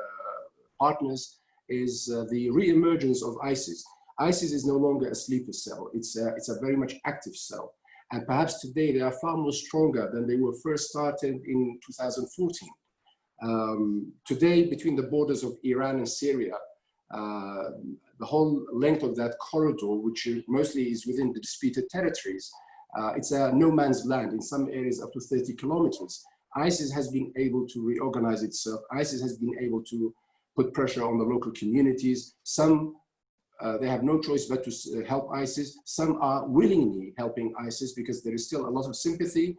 partners is the re-emergence of ISIS. ISIS is no longer a sleeper cell. It's a very much active cell. And perhaps today they are far more stronger than they were first started in 2014. Today, between the borders of Iran and Syria, the whole length of that corridor, which mostly is within the disputed territories, it's a no man's land, in some areas up to 30 kilometers. ISIS has been able to reorganize itself. ISIS has been able to put pressure on the local communities. Some, they have no choice but to help ISIS. Some are willingly helping ISIS because there is still a lot of sympathy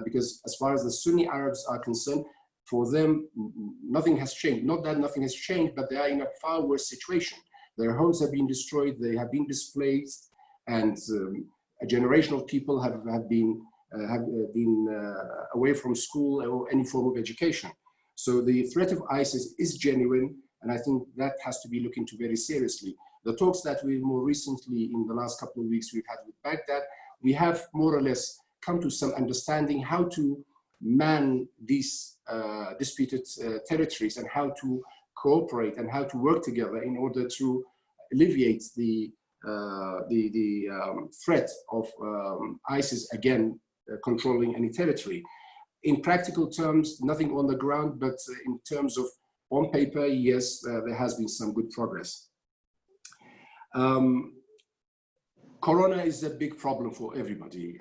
because as far as the Sunni Arabs are concerned, for them, nothing has changed. Not that nothing has changed, but they are in a far worse situation. Their homes have been destroyed, they have been displaced, and a generation of people have been away from school or any form of education. So the threat of ISIS is genuine, and I think that has to be looked into very seriously. The talks that we more recently, in the last couple of weeks, we've had with Baghdad, we have more or less come to some understanding how to man these disputed territories and how to cooperate and how to work together in order to alleviate the threat of ISIS again controlling any territory. In practical terms, nothing on the ground, but in terms of on paper, yes, there has been some good progress. Corona is a big problem for everybody.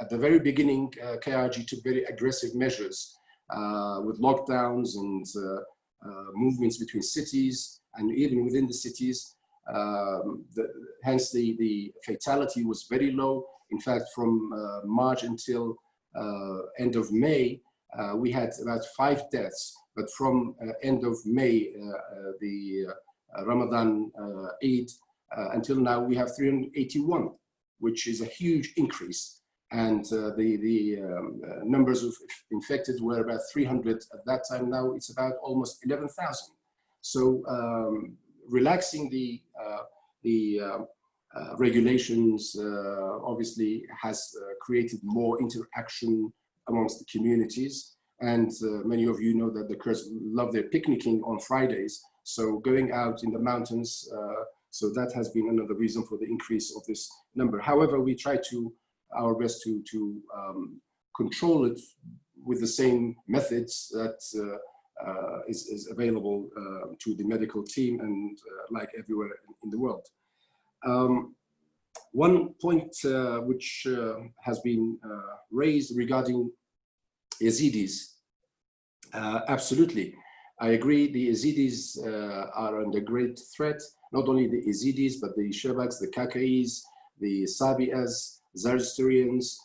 At the very beginning, KRG took very aggressive measures with lockdowns and movements between cities and even within the cities. Hence, the fatality was very low. In fact, from March until end of May, we had about 5 deaths. But from end of May, the Ramadan Eid, until now, we have 381, which is a huge increase. And the numbers of infected were about 300 at that time. Now it's about almost 11,000. So relaxing the regulations obviously has created more interaction amongst the communities. And many of you know that the Kurds love their picnicking on Fridays. So going out in the mountains, so that has been another reason for the increase of this number. However, we try to our best to control it with the same methods that is available to the medical team and like everywhere in the world. One point which has been raised regarding Yazidis, absolutely. I agree, the Yazidis are under great threat, not only the Yazidis, but the Shabaks, the Kakais, the Sabi'as, Zoroastrians,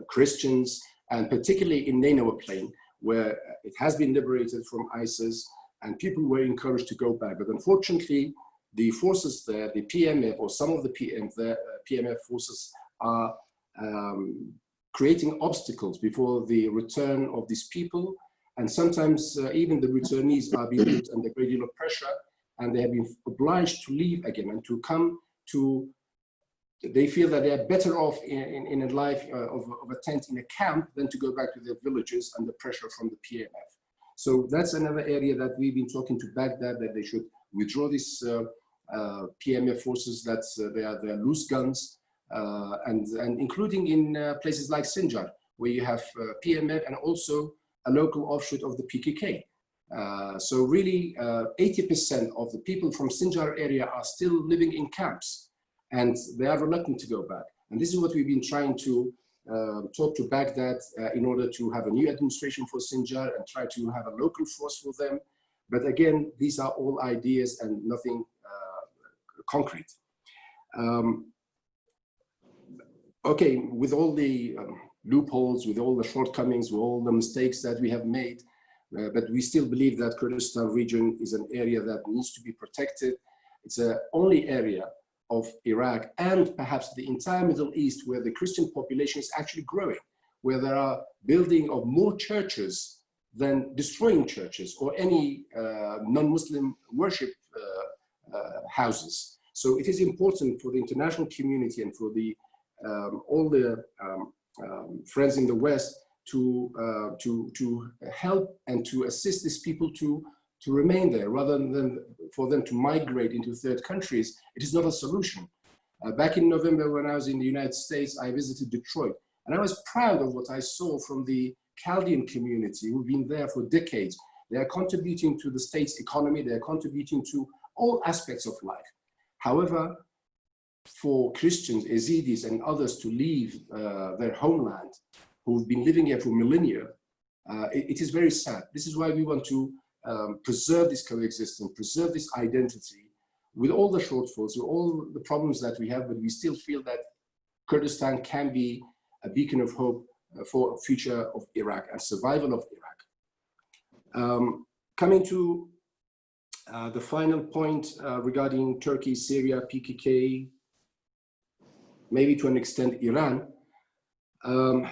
Christians, and particularly in Nineveh Plain, where it has been liberated from ISIS and people were encouraged to go back. But unfortunately, the forces there, the PMF or some of the PMF forces are creating obstacles before the return of these people. And sometimes even the returnees are being put under a great deal of pressure and they have been obliged to leave again and to come to, they feel that they are better off in a life of a tent in a camp than to go back to their villages under pressure from the PMF. So that's another area that we've been talking to Baghdad, that they should withdraw these PMF forces, that they are loose guns, and including in places like Sinjar, where you have PMF and also a local offshoot of the PKK. So really 80% of the people from Sinjar area are still living in camps and they are reluctant to go back. And this is what we've been trying to talk to Baghdad in order to have a new administration for Sinjar and try to have a local force for them. But again, these are all ideas and nothing concrete. Okay, with all the loopholes, with all the shortcomings, with all the mistakes that we have made, but we still believe that Kurdistan region is an area that needs to be protected. It's the only area of Iraq and perhaps the entire Middle East where the Christian population is actually growing, where there are building of more churches than destroying churches or any non-Muslim worship houses. So it is important for the international community and for the all the friends in the West to help and to assist these people to remain there rather than for them to migrate into third countries. It is not a solution. Back in November when I was in the United States, I visited Detroit and I was proud of what I saw from the Chaldean community who've been there for decades. They are contributing to the state's economy, they are contributing to all aspects of life. However, for Christians, Yazidis and others to leave their homeland, who've been living here for millennia, it is very sad. This is why we want to preserve this coexistence, preserve this identity with all the shortfalls, with all the problems that we have, but we still feel that Kurdistan can be a beacon of hope for future of Iraq and survival of Iraq. Coming to the final point regarding Turkey, Syria, PKK, maybe to an extent Iran.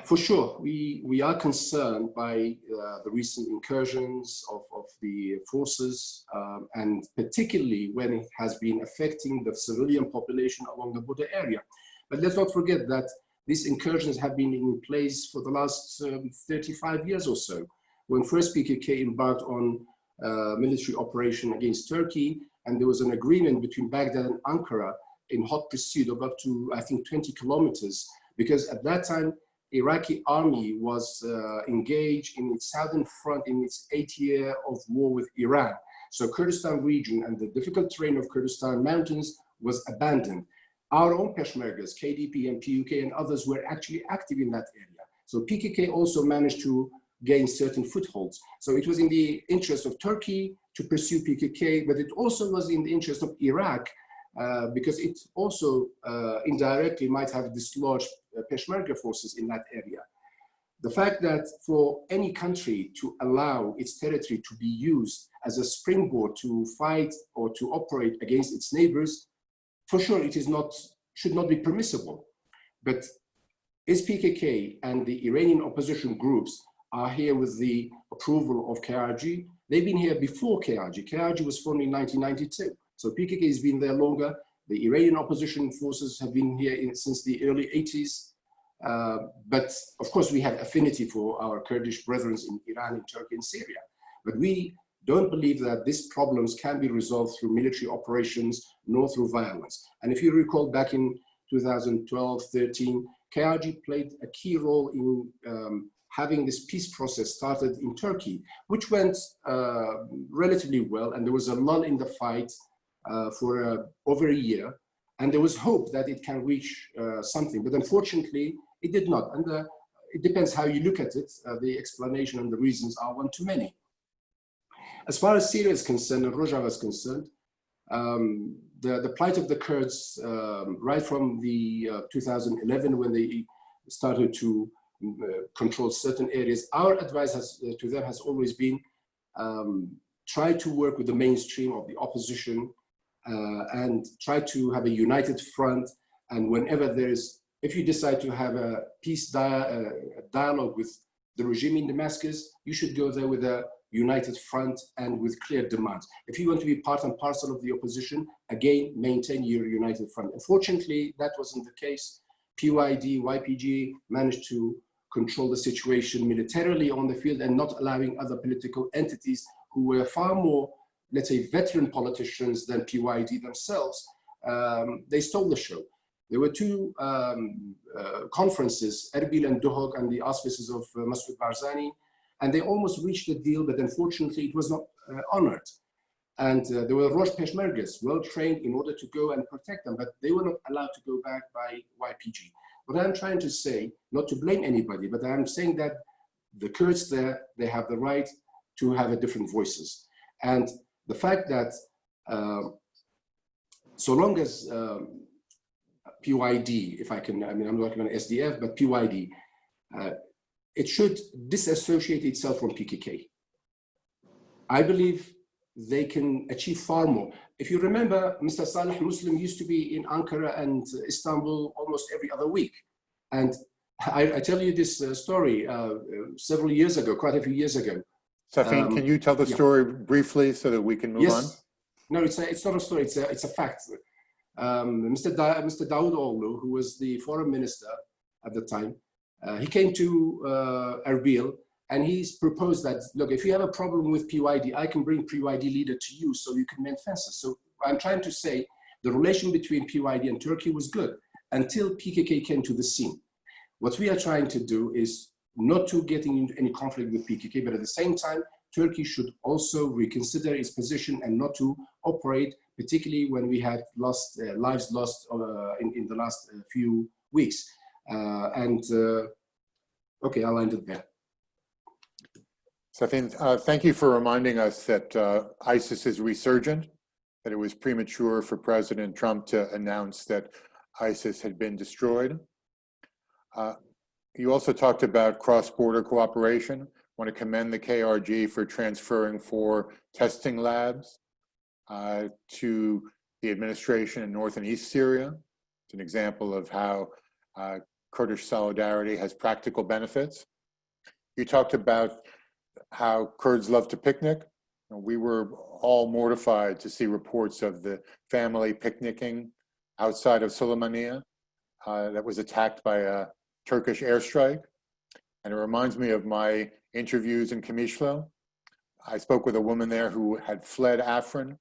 For sure, we are concerned by the recent incursions of the forces, and particularly when it has been affecting the civilian population along the border area. But let's not forget that these incursions have been in place for the last 35 years or so. When first PKK embarked on military operation against Turkey, and there was an agreement between Baghdad and Ankara in hot pursuit of up to, I think, 20 kilometers, because at that time, Iraqi army was engaged in its southern front in its 8th year of war with Iran. So Kurdistan region and the difficult terrain of Kurdistan mountains was abandoned. Our own Peshmergas, KDP and PUK and others were actually active in that area. So PKK also managed to gain certain footholds. So it was in the interest of Turkey to pursue PKK, but it also was in the interest of Iraq because it also indirectly might have dislodged Peshmerga forces in that area. The fact that for any country to allow its territory to be used as a springboard to fight or to operate against its neighbors, for sure it is not, should not be permissible. But is PKK and the Iranian opposition groups are here with the approval of KRG? They've been here before KRG. KRG was formed in 1992. So PKK has been there longer. The Iranian opposition forces have been here since the early 80s. But of course, we have affinity for our Kurdish brethren in Iran, in Turkey, and Syria. But we don't believe that these problems can be resolved through military operations nor through violence. And if you recall back in 2012-13, KRG played a key role in having this peace process started in Turkey, which went relatively well. And there was a lull in the fight for over a year. And there was hope that it can reach something, but unfortunately, it did not. And it depends how you look at it. The explanation and the reasons are one too many. As far as Syria is concerned and Rojava is concerned, the plight of the Kurds, right from the 2011 when they started to control certain areas, our advice to them has always been try to work with the mainstream of the opposition and try to have a united front. And whenever if you decide to have a peace dialogue with the regime in Damascus, you should go there with a united front and with clear demands. If you want to be part and parcel of the opposition, again, maintain your united front. Unfortunately, that wasn't the case. PYD, YPG managed to control the situation militarily on the field and not allowing other political entities who were far more, let's say, veteran politicians than PYD themselves. They stole the show. There were two conferences, Erbil and Duhok, and the auspices of Masoud Barzani, and they almost reached a deal, but unfortunately it was not honored. And there were Rosh Peshmergas, well-trained in order to go and protect them, but they were not allowed to go back by YPG. What I'm trying to say, not to blame anybody, but I'm saying that the Kurds there, they have the right to have a different voices. And the fact that so long as PYD, if I can, I mean, I'm not going to SDF, but PYD, it should disassociate itself from PKK. I believe they can achieve far more. If you remember, Mr. Saleh Muslim used to be in Ankara and Istanbul almost every other week. And I tell you this story several years ago, quite a few years ago. SAFEEN, can you tell the story briefly so that we can move on? No, it's not a story, it's a fact. Mr. Dawood Oğlu, who was the foreign minister at the time, he came to Erbil and he's proposed that, look, if you have a problem with PYD, I can bring PYD leader to you so you can mend fences. So I'm trying to say the relation between PYD and Turkey was good until PKK came to the scene. What we are trying to do is not to get into any conflict with PKK, but at the same time, Turkey should also reconsider its position and not to operate, particularly when we had lost lives lost in the last few weeks. Okay, I'll end it there. SAFEEN, thank you for reminding us that ISIS is resurgent, that it was premature for President Trump to announce that ISIS had been destroyed. You also talked about cross-border cooperation. I want to commend the KRG for transferring 4 testing labs to the administration in North and East Syria. It's an example of how Kurdish solidarity has practical benefits. You talked about how Kurds love to picnic. We were all mortified to see reports of the family picnicking outside of Sulaymaniyah that was attacked by a Turkish airstrike. And it reminds me of my interviews in Qamishlo. I spoke with a woman there who had fled Afrin.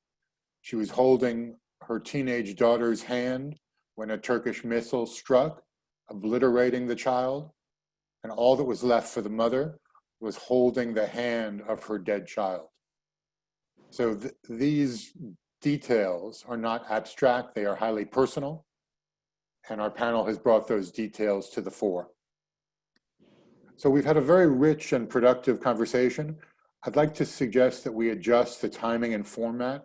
She was holding her teenage daughter's hand when a Turkish missile struck, obliterating the child. And all that was left for the mother was holding the hand of her dead child. So these details are not abstract, they are highly personal. And our panel has brought those details to the fore. So we've had a very rich and productive conversation. I'd like to suggest that we adjust the timing and format.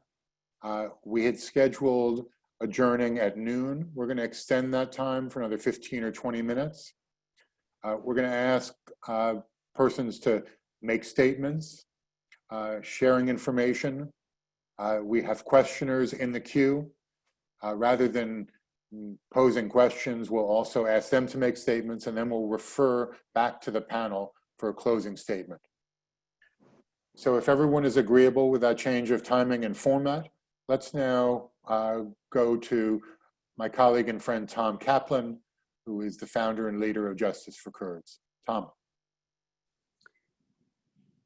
We had scheduled adjourning at noon. We're going to extend that time for another 15 or 20 minutes. We're going to ask persons to make statements, sharing information. We have questioners in the queue. Rather than posing questions, we'll also ask them to make statements, and then we'll refer back to the panel for a closing statement. So if everyone is agreeable with that change of timing and format, let's now go to my colleague and friend Tom Kaplan, who is the founder and leader of Justice for Kurds. Tom.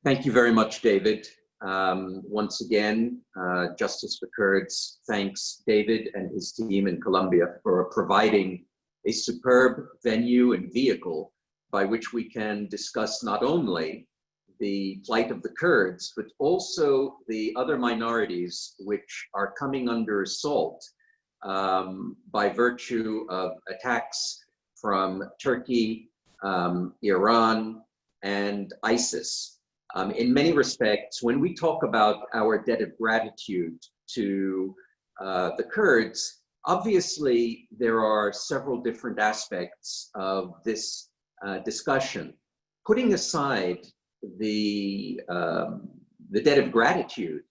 Thank you very much, David. Once again, Justice for Kurds thanks David and his team in Colombia for providing a superb venue and vehicle by which we can discuss not only the plight of the Kurds, but also the other minorities which are coming under assault by virtue of attacks from Turkey, Iran, and ISIS. In many respects, when we talk about our debt of gratitude to the Kurds, obviously there are several different aspects of this discussion. Putting aside the debt of gratitude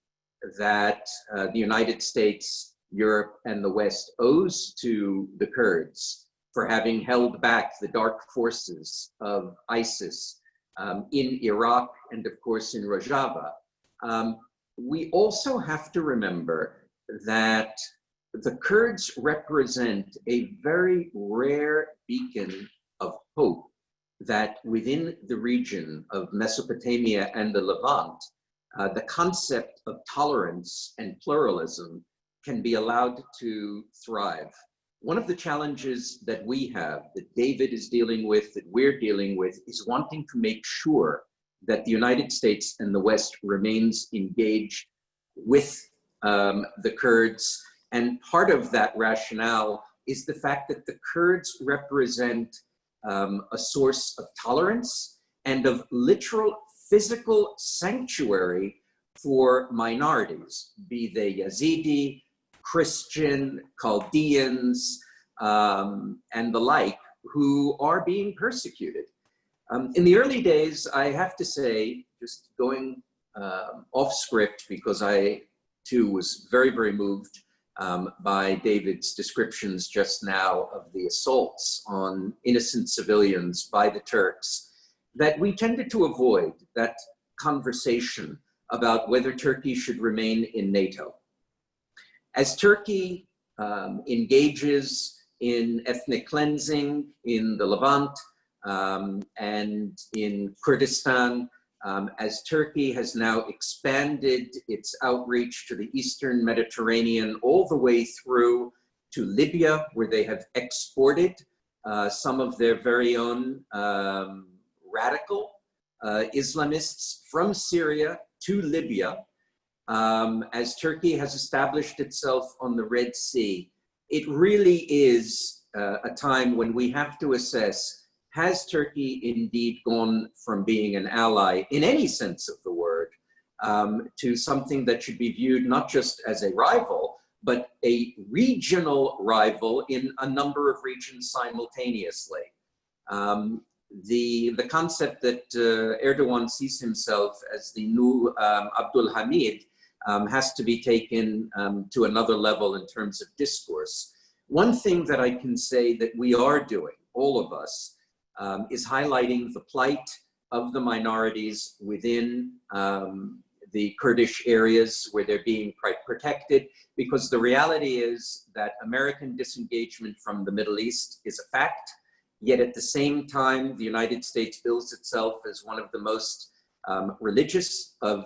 that the United States, Europe, and the West owes to the Kurds for having held back the dark forces of ISIS in Iraq and of course in Rojava, we also have to remember that the Kurds represent a very rare beacon of hope that within the region of Mesopotamia and the Levant, the concept of tolerance and pluralism can be allowed to thrive. One of the challenges that we have, that David is dealing with, that we're dealing with, is wanting to make sure that the United States and the West remains engaged with the Kurds. And part of that rationale is the fact that the Kurds represent a source of tolerance and of literal physical sanctuary for minorities, be they Yazidi, Christian, Chaldeans, and the like, who are being persecuted. In the early days, I have to say, just going off script, because I too was very, very moved by David's descriptions just now of the assaults on innocent civilians by the Turks, that we tended to avoid that conversation about whether Turkey should remain in NATO. As Turkey engages in ethnic cleansing in the Levant and in Kurdistan, as Turkey has now expanded its outreach to the Eastern Mediterranean all the way through to Libya, where they have exported some of their very own radical Islamists from Syria to Libya, as Turkey has established itself on the Red Sea, it really is a time when we have to assess, has Turkey indeed gone from being an ally, in any sense of the word, to something that should be viewed not just as a rival, but a regional rival in a number of regions simultaneously? the concept that Erdogan sees himself as the new Abdul Hamid has to be taken to another level in terms of discourse. One thing that I can say that we are doing, all of us, is highlighting the plight of the minorities within the Kurdish areas where they're being protected, because the reality is that American disengagement from the Middle East is a fact, yet at the same time, the United States bills itself as one of the most religious of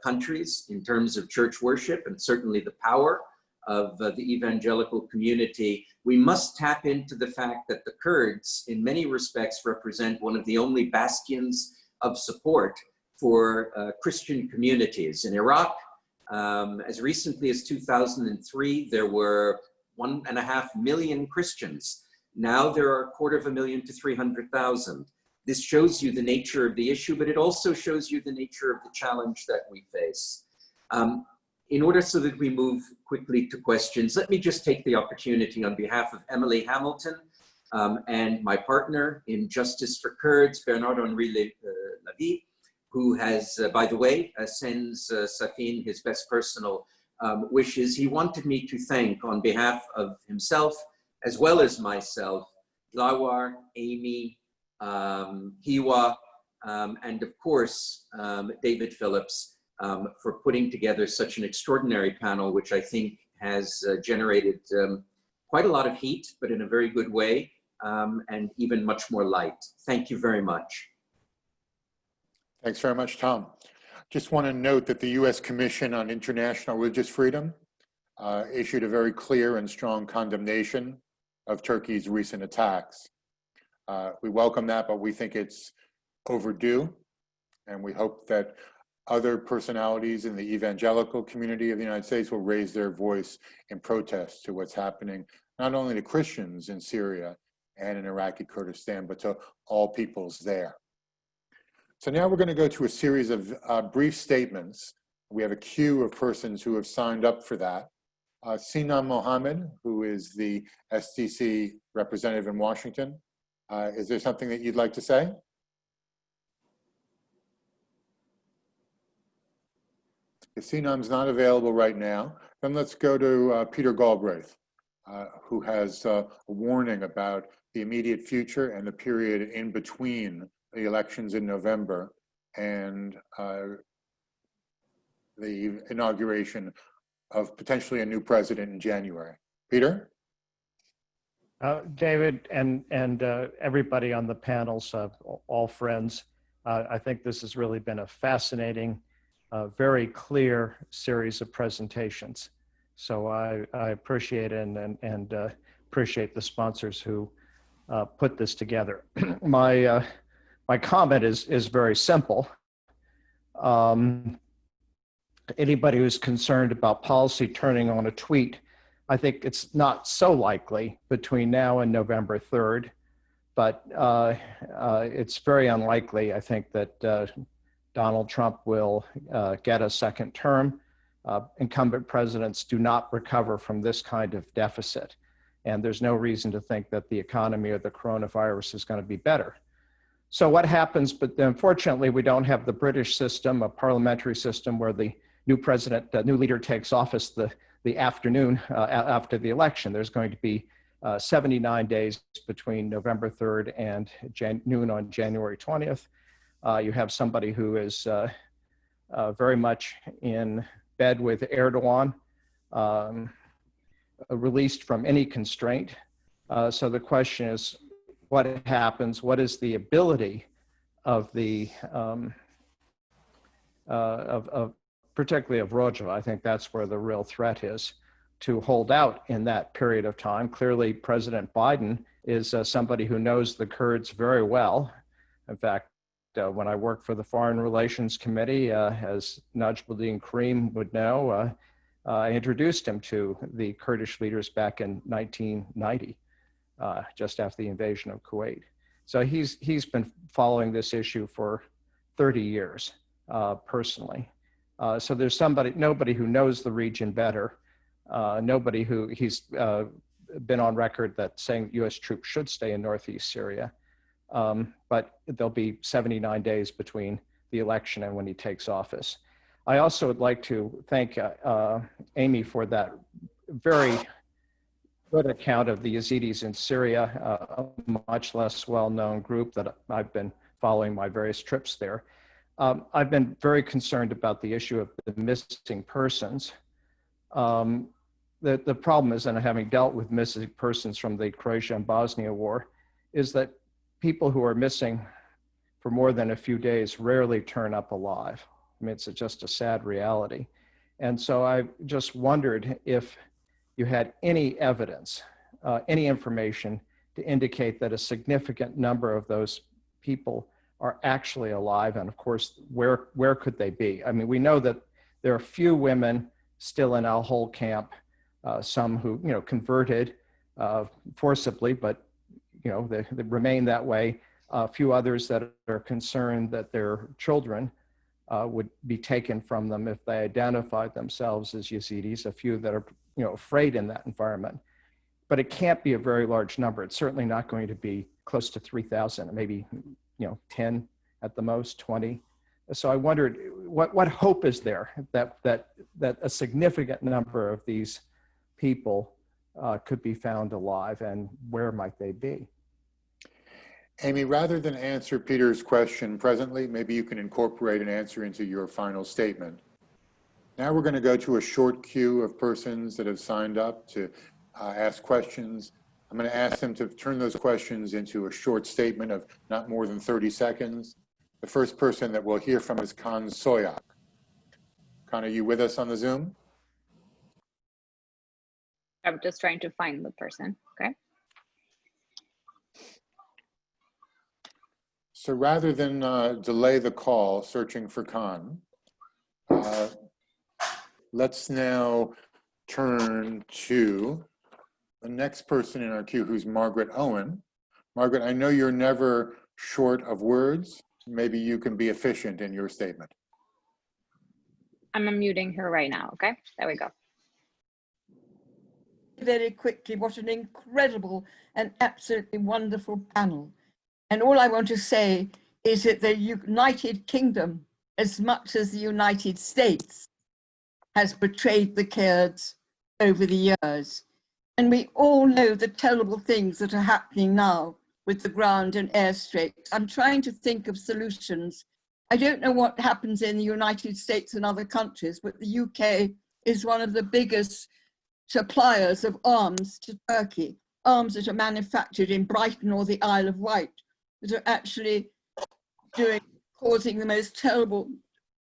countries in terms of church worship, and certainly the power of the evangelical community. We must tap into the fact that the Kurds, in many respects, represent one of the only bastions of support for Christian communities. In Iraq, as recently as 2003, there were 1.5 million Christians. Now there are 250,000 to 300,000. This shows you the nature of the issue, but it also shows you the nature of the challenge that we face. In order so that we move quickly to questions, let me just take the opportunity on behalf of Emily Hamilton and my partner in Justice for Kurds, Bernard-Henri Lavie, who has, by the way, sends SAFEEN his best personal wishes. He wanted me to thank, on behalf of himself, as well as myself, DLAWER, Amy, HIWA, and of course, David Phillips, for putting together such an extraordinary panel, which I think has generated quite a lot of heat, but in a very good way, and even much more light. Thank you very much. Thanks very much, Tom. Just want to note that the U.S. Commission on International Religious Freedom issued a very clear and strong condemnation of Turkey's recent attacks. We welcome that, but we think it's overdue, and we hope that other personalities in the evangelical community of the United States will raise their voice in protest to what's happening, not only to Christians in Syria and in Iraqi Kurdistan, but to all peoples there. So now we're going to go to a series of brief statements. We have a queue of persons who have signed up for that. Sinan Mohammed, who is the SDC representative in Washington. Is there something that you'd like to say? If Sinan's not available right now, then let's go to Peter Galbraith, who has a warning about the immediate future and the period in between the elections in November and the inauguration of potentially a new president in January. Peter? David and everybody on the panels, all friends, I think this has really been a fascinating, very clear series of presentations. So I appreciate it and appreciate the sponsors who put this together. My comment is very simple. Anybody who's concerned about policy turning on a tweet, I think it's not so likely between now and November 3rd, but it's very unlikely, I think, that Donald Trump will get a second term. Incumbent presidents do not recover from this kind of deficit, and there's no reason to think that the economy or the coronavirus is going to be better. So what happens, but unfortunately we don't have the British system, a parliamentary system where the new president, the new leader takes office the afternoon after the election. There's going to be 79 days between November 3rd and noon on January 20th. You have somebody who is very much in bed with Erdogan, released from any constraint. So the question is, what happens? What is the ability of the particularly of Rojava? I think that's where the real threat is, to hold out in that period of time. Clearly, President Biden is somebody who knows the Kurds very well. In fact, when I worked for the Foreign Relations Committee, as Najmuddin Karim would know, I introduced him to the Kurdish leaders back in 1990. Just after the invasion of Kuwait. So he's been following this issue for 30 years personally. So there's nobody who knows the region better, nobody who he's been on record that saying U.S. troops should stay in Northeast Syria. but there'll be 79 days between the election and when he takes office. I also would like to thank Amy for that very good account of the Yazidis in Syria, a much less well-known group that I've been following my various trips there. I've been very concerned about the issue of the missing persons. The problem is, and having dealt with missing persons from the Croatia and Bosnia war, is that people who are missing for more than a few days rarely turn up alive. I mean, it's just a sad reality. And so I just wondered if you had any evidence, any information to indicate that a significant number of those people are actually alive, and of course, where could they be? I mean, we know that there are a few women still in Al-Hol camp, some who converted forcibly, but they remain that way. A few others that are concerned that their children would be taken from them if they identified themselves as Yazidis. A few that are afraid in that environment, but it can't be a very large number. It's certainly not going to be close to 3,000, maybe 10 at the most, 20. So I wondered what hope is there that a significant number of these people could be found alive, and where might they be? Amy, rather than answer Peter's question presently, maybe you can incorporate an answer into your final statement. Now we're going to go to a short queue of persons that have signed up to ask questions. I'm going to ask them to turn those questions into a short statement of not more than 30 seconds. The first person that we'll hear from is Khan Soyak. Khan, are you with us on the Zoom? I'm just trying to find the person, okay? So rather than delay the call searching for Khan, let's now turn to the next person in our queue, who's Margaret Owen. Margaret, I know you're never short of words. Maybe you can be efficient in your statement. I'm unmuting her right now, okay? There we go. Very quickly, what an incredible and absolutely wonderful panel. And all I want to say is that the United Kingdom, as much as the United States, has betrayed the Kurds over the years. And we all know the terrible things that are happening now with the ground and airstrips. I'm trying to think of solutions. I don't know what happens in the United States and other countries, but the UK is one of the biggest suppliers of arms to Turkey, arms that are manufactured in Brighton or the Isle of Wight, that are actually causing the most terrible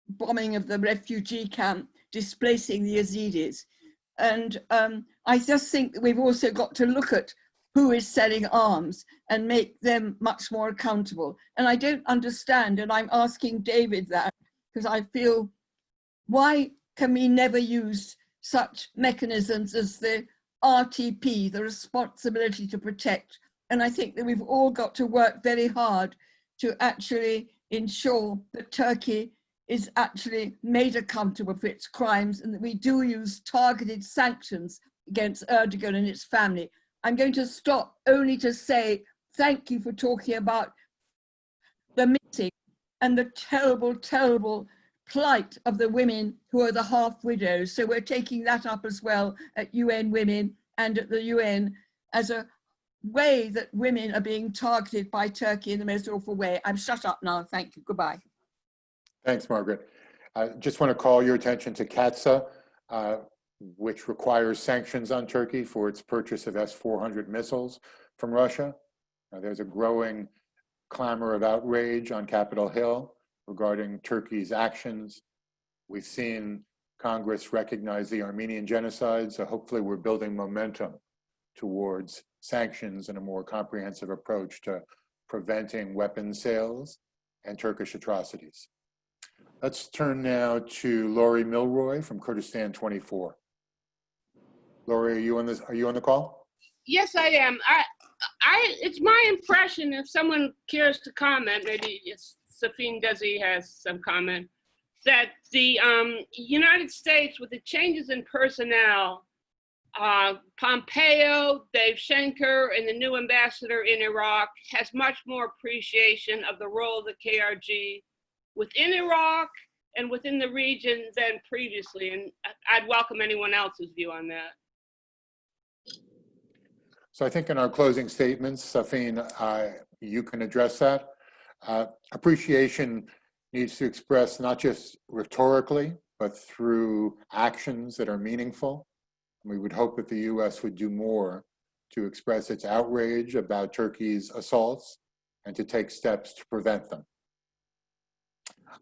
bombing of the refugee camp, displacing the Yazidis. And I just think that we've also got to look at who is selling arms and make them much more accountable. And I don't understand, and I'm asking David that, because I feel, why can we never use such mechanisms as the RTP, the responsibility to protect? And I think that we've all got to work very hard to actually ensure that Turkey is actually made accountable for its crimes, and that we do use targeted sanctions against Erdogan and its family. I'm going to stop only to say thank you for talking about the missing and the terrible, terrible plight of the women who are the half widows. So we're taking that up as well at UN Women and at the UN as a way that women are being targeted by Turkey in the most awful way. I'm shut up now. Thank you. Goodbye. Thanks, Margaret. I just want to call your attention to CATSA, which requires sanctions on Turkey for its purchase of S-400 missiles from Russia. There's a growing clamor of outrage on Capitol Hill regarding Turkey's actions. We've seen Congress recognize the Armenian genocide, so hopefully we're building momentum towards sanctions and a more comprehensive approach to preventing weapons sales and Turkish atrocities. Let's turn now to Laurie Milroy from Kurdistan 24. Laurie, are you on the call? Yes, I am. It's my impression, if someone cares to comment, maybe SAFEEN DIZAYEE has some comment, that the United States, with the changes in personnel, Pompeo, Dave Schenker, and the new ambassador in Iraq has much more appreciation of the role of the KRG within Iraq and within the region than previously. And I'd welcome anyone else's view on that. So I think in our closing statements, SAFEEN, you can address that. Appreciation needs to express not just rhetorically, but through actions that are meaningful. We would hope that the US would do more to express its outrage about Turkey's assaults and to take steps to prevent them.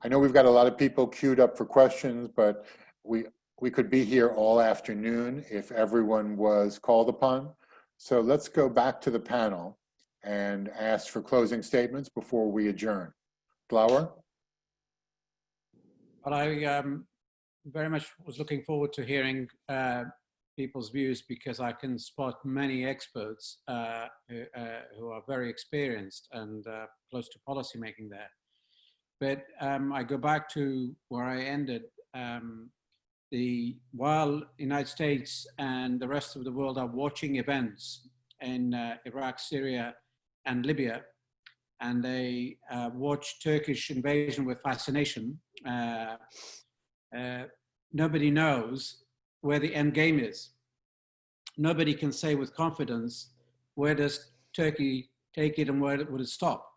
I know we've got a lot of people queued up for questions, but we could be here all afternoon if everyone was called upon. So let's go back to the panel and ask for closing statements before we adjourn. DLAWER? Well, I very much was looking forward to hearing people's views, because I can spot many experts who are very experienced and close to policymaking there. But I go back to where I ended. While the United States and the rest of the world are watching events in Iraq, Syria, and Libya, and they watch Turkish invasion with fascination, nobody knows where the end game is. Nobody can say with confidence, where does Turkey take it and where would it stop?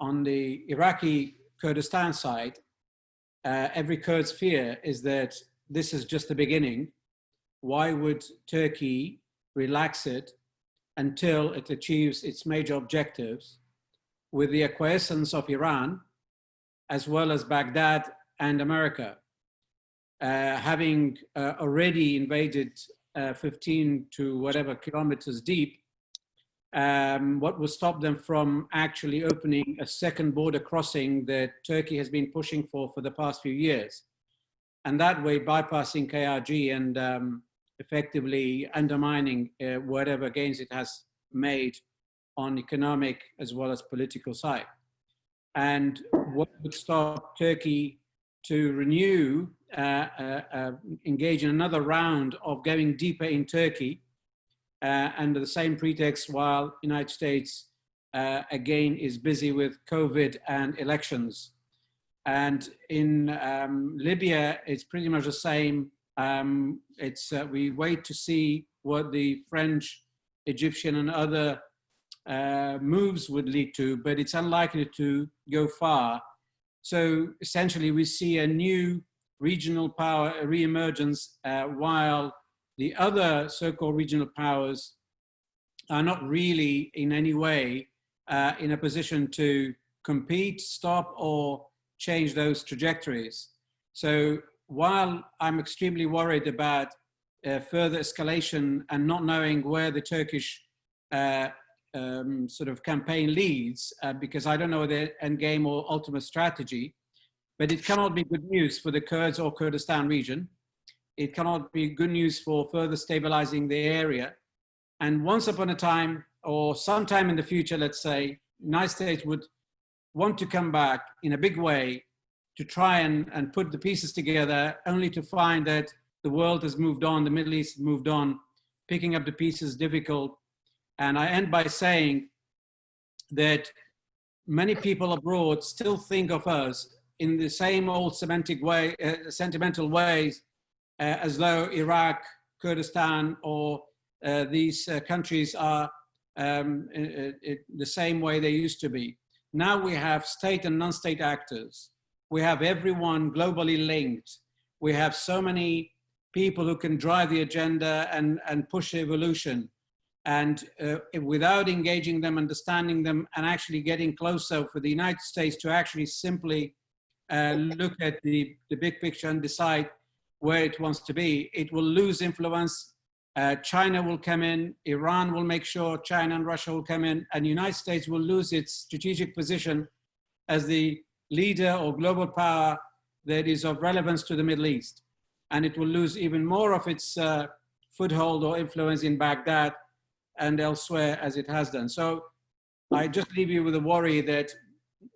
On the Iraqi Kurdistan side, every Kurd's fear is that this is just the beginning. Why would Turkey relax it until it achieves its major objectives with the acquiescence of Iran, as well as Baghdad and America, having already invaded 15 to whatever kilometers deep? What will stop them from actually opening a second border crossing that Turkey has been pushing for the past few years? And that way bypassing KRG and effectively undermining whatever gains it has made on economic as well as political side. And what would stop Turkey to renew, engage in another round of going deeper in Turkey under the same pretext, while the United States again is busy with COVID and elections? And in Libya, it's pretty much the same. We wait to see what the French, Egyptian, and other moves would lead to, but it's unlikely to go far. So essentially, we see a new regional power re-emergence, while the other so-called regional powers are not really in any way in a position to compete, stop, or change those trajectories. So while I'm extremely worried about further escalation and not knowing where the Turkish sort of campaign leads, because I don't know the end game or ultimate strategy, but it cannot be good news for the Kurds or Kurdistan region. It cannot be good news for further stabilizing the area. And once upon a time, or sometime in the future, let's say, the United States would want to come back in a big way to try and put the pieces together, only to find that the world has moved on, the Middle East has moved on, picking up the pieces is difficult. And I end by saying that many people abroad still think of us in the same old sentimental ways, as though Iraq, Kurdistan, or these countries are the same way they used to be. Now we have state and non-state actors. We have everyone globally linked. We have so many people who can drive the agenda and push evolution. And without engaging them, understanding them, and actually getting closer for the United States to actually simply look at the big picture and decide where it wants to be, it will lose influence. China will come in, Iran will make sure China and Russia will come in, and the United States will lose its strategic position as the leader or global power that is of relevance to the Middle East. And it will lose even more of its foothold or influence in Baghdad and elsewhere as it has done. So I just leave you with a worry that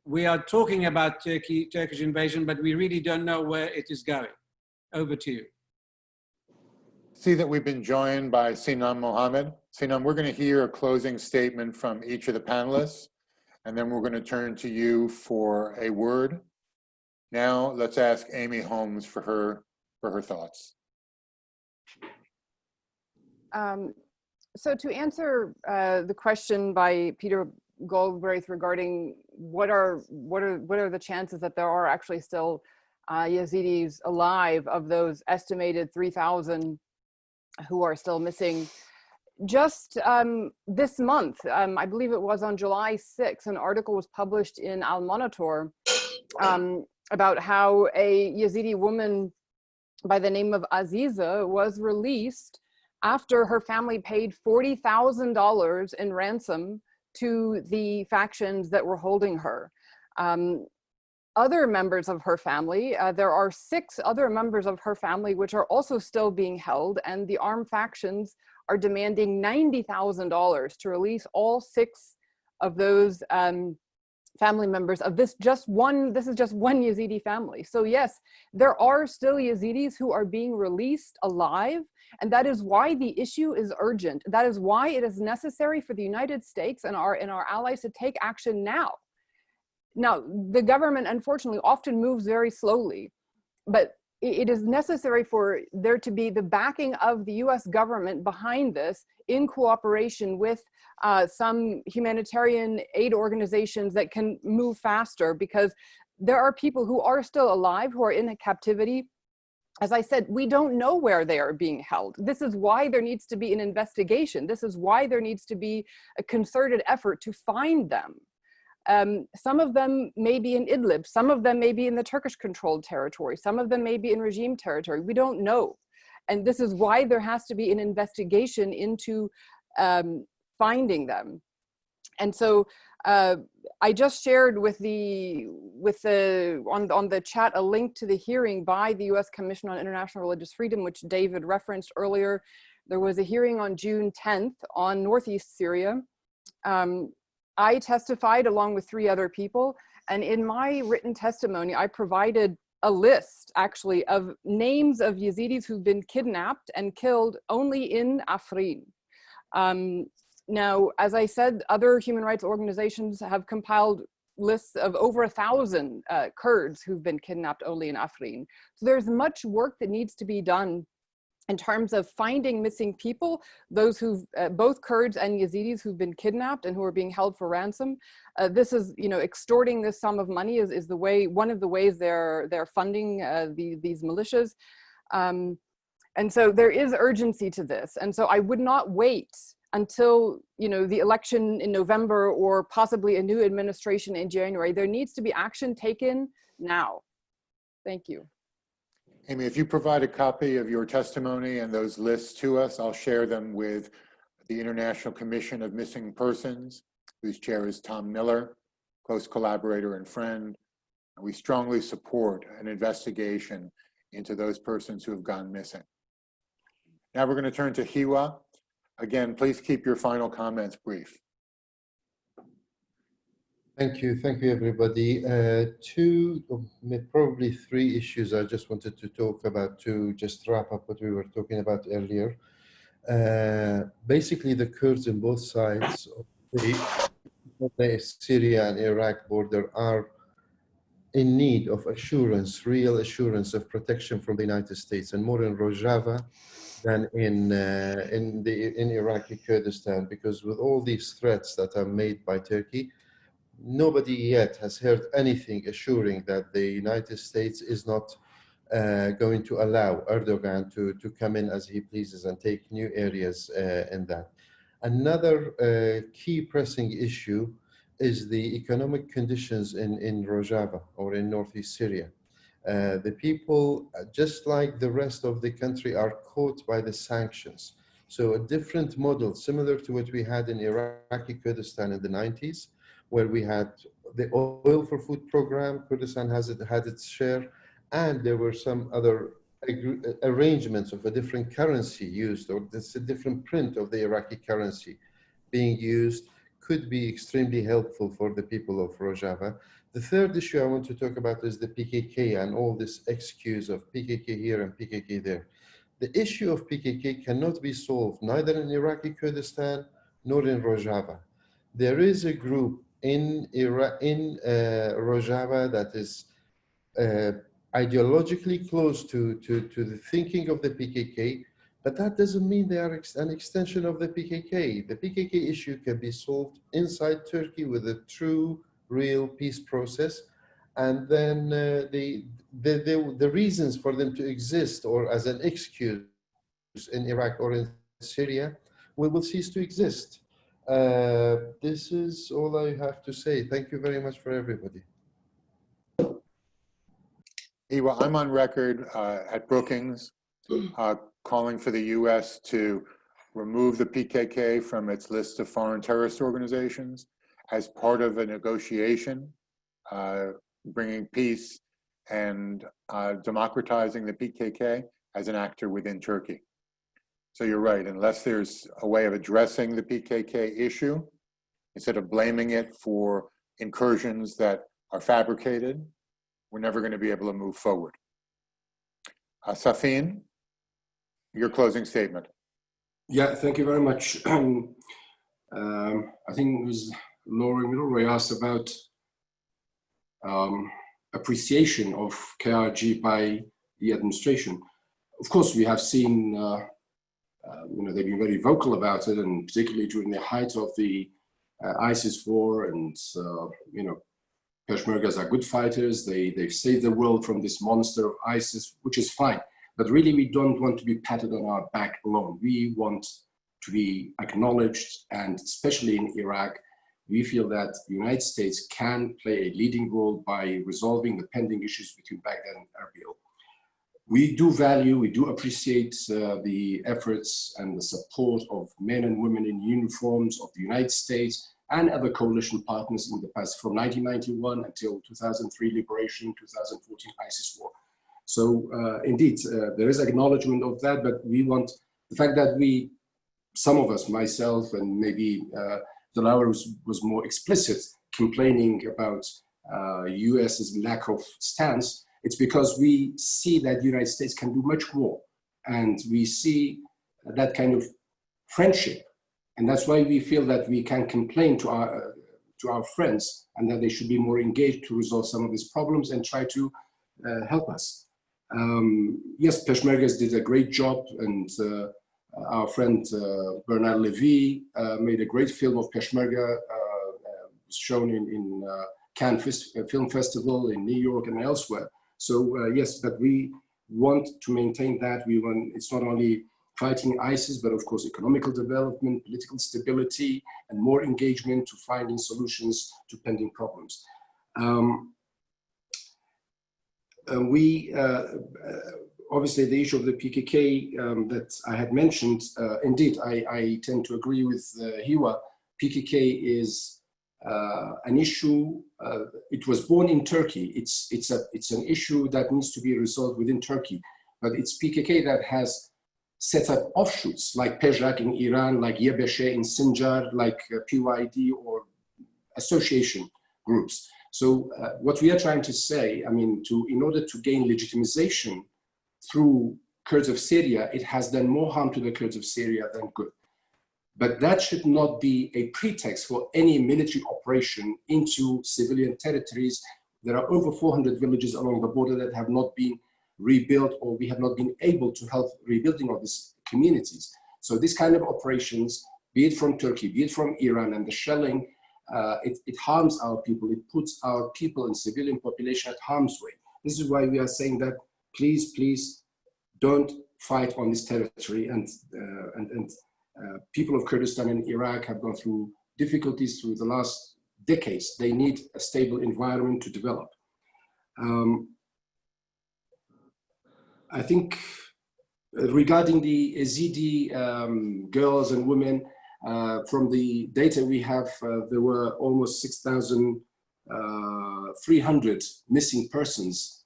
we are talking about Turkish invasion, but we really don't know where it is going. Over to you. See that we've been joined by Sinan Mohammed. Sinan, we're going to hear a closing statement from each of the panelists, and then we're going to turn to you for a word. Now, let's ask Amy Holmes for her thoughts. So to answer the question by Peter Goldbraith regarding what are the chances that there are actually still Yazidis alive of those estimated 3,000 who are still missing, just this month, I believe it was on July 6th, an article was published in Al Monitor about how a Yazidi woman by the name of Aziza was released after her family paid $40,000 in ransom to the factions that were holding her. Other members of her family, there are 6 other members of her family which are also still being held, and the armed factions are demanding $90,000 to release all 6 of those family members of this is just one Yazidi family. So yes, there are still Yazidis who are being released alive, and that is why the issue is urgent. That is why it is necessary for the United States and our allies to take action now. Now, the government, unfortunately, often moves very slowly, but it is necessary for there to be the backing of the US government behind this in cooperation with some humanitarian aid organizations that can move faster, because there are people who are still alive, who are in captivity. As I said, we don't know where they are being held. This is why there needs to be an investigation. This is why there needs to be a concerted effort to find them. Some of them may be in Idlib, some of them may be in the Turkish controlled territory, some of them may be in regime territory, we don't know. And this is why there has to be an investigation into finding them. And so I just shared on the chat a link to the hearing by the US Commission on International Religious Freedom, which David referenced earlier. There was a hearing on June 10th on Northeast Syria. I testified along with 3 other people, and in my written testimony, I provided a list actually of names of Yazidis who've been kidnapped and killed only in Afrin. Now, as I said, other human rights organizations have compiled lists of over 1,000 Kurds who've been kidnapped only in Afrin. So there's much work that needs to be done in terms of finding missing people, those who've, both Kurds and Yazidis who've been kidnapped and who are being held for ransom. This is, extorting this sum of money is the way, one of the ways they're funding these militias. And so there is urgency to this. And so I would not wait until, the election in November or possibly a new administration in January. There needs to be action taken now. Thank you. Amy, if you provide a copy of your testimony and those lists to us, I'll share them with the International Commission of Missing Persons, whose chair is Tom Miller, close collaborator and friend. And we strongly support an investigation into those persons who have gone missing. Now we're going to turn to HIWA. Again, please keep your final comments brief. Thank you, everybody. 2, probably 3 issues I just wanted to talk about to just wrap up what we were talking about earlier. Basically, the Kurds on both sides of the Syria and Iraq border are in need of assurance, real assurance of protection from the United States, and more in Rojava than in Iraqi Kurdistan, because with all these threats that are made by Turkey, nobody yet has heard anything assuring that the United States is not going to allow Erdogan to come in as he pleases and take new areas in that. Another key pressing issue is the economic conditions in Rojava or in Northeast Syria. The people, just like the rest of the country, are caught by the sanctions. So a different model, similar to what we had in Iraqi Kurdistan in the 90s, where we had the oil for food program, Kurdistan had its share, and there were some other arrangements of a different currency used, or this a different print of the Iraqi currency being used, could be extremely helpful for the people of Rojava. The third issue I want to talk about is the PKK and all this excuse of PKK here and PKK there. the issue of PKK cannot be solved neither in Iraqi Kurdistan nor in Rojava. There is a group in Rojava that is ideologically close to the thinking of the PKK, but that doesn't mean they are an extension of the PKK. The PKK issue can be solved inside Turkey with a true, real peace process, and then the reasons for them to exist or as an excuse in Iraq or in Syria will cease to exist. This is all I have to say. Thank you very much for everybody. HIWA, I'm on record at Brookings calling for the U.S. to remove the PKK from its list of foreign terrorist organizations as part of a negotiation, bringing peace and democratizing the PKK as an actor within Turkey. So you're right, unless there's a way of addressing the PKK issue, instead of blaming it for incursions that are fabricated, we're never going to be able to move forward. SAFEEN, your closing statement. Yeah, thank you very much. I think it was Laura asked about appreciation of KRG by the administration. Of course, we have seen, they've been very vocal about it, and particularly during the height of the ISIS war, and Peshmergas are good fighters. They've saved the world from this monster of ISIS, which is fine. But really, we don't want to be patted on our back alone. We want to be acknowledged, and especially in Iraq, we feel that the United States can play a leading role by resolving the pending issues between Baghdad and Erbil. We do appreciate the efforts and the support of men and women in uniforms of the United States and other coalition partners in the past, from 1991 until 2003 liberation, 2014 ISIS war. So indeed, there is acknowledgement of that, but we want the fact that some of us, myself and maybe DLAWER was more explicit, complaining about US's lack of stance. It's because we see that the United States can do much more, and we see that kind of friendship, and that's why we feel that we can complain to our friends, and that they should be more engaged to resolve some of these problems and try to help us. Yes, Peshmergas did a great job, and our friend Bernard Levy made a great film of Peshmerga, shown in Cannes Film Festival in New York and elsewhere. So yes, but we want to maintain that. It's not only fighting ISIS, but of course economical development, political stability, and more engagement to finding solutions to pending problems. Obviously, the issue of the PKK that I had mentioned, indeed, I tend to agree with HIWA. PKK is an issue. It was born in Turkey. It's an issue that needs to be resolved within Turkey. But it's PKK that has set up offshoots like PEJAK in Iran, like Yebeshe in Sinjar, like PYD or association groups. So what we are trying to say, in order to gain legitimization through Kurds of Syria, it has done more harm to the Kurds of Syria than good. But that should not be a pretext for any military operation into civilian territories. There are over 400 villages along the border that have not been rebuilt, or we have not been able to help rebuilding of these communities. So this kind of operations, be it from Turkey, be it from Iran, and the shelling, it harms our people. It puts our people and civilian population at harm's way. This is why we are saying that please don't fight on this territory. And people of Kurdistan and Iraq have gone through difficulties through the last decades. They need a stable environment to develop. I think regarding the Yazidi girls and women, from the data we have, there were almost 6,300 missing persons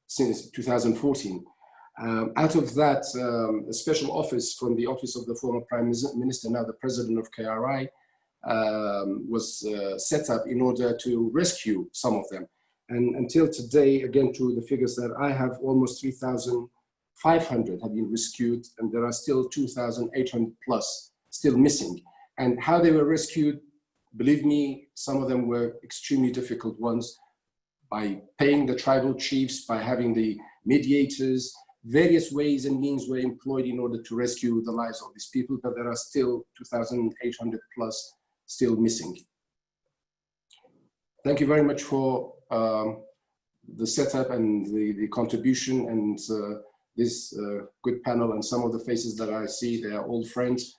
since 2014. Out of that, a special office from the office of the former Prime Minister, now the President of KRI, was set up in order to rescue some of them. And until today, again, through the figures that I have, almost 3,000 2,500 have been rescued, and there are still 2,800 plus still missing. And how they were rescued, believe me, some of them were extremely difficult ones, by paying the tribal chiefs, by having the mediators. Various ways and means were employed in order to rescue the lives of these people, but there are still 2,800 plus still missing. Thank you very much for the setup and the contribution and this good panel, and some of the faces that I see, they are old friends.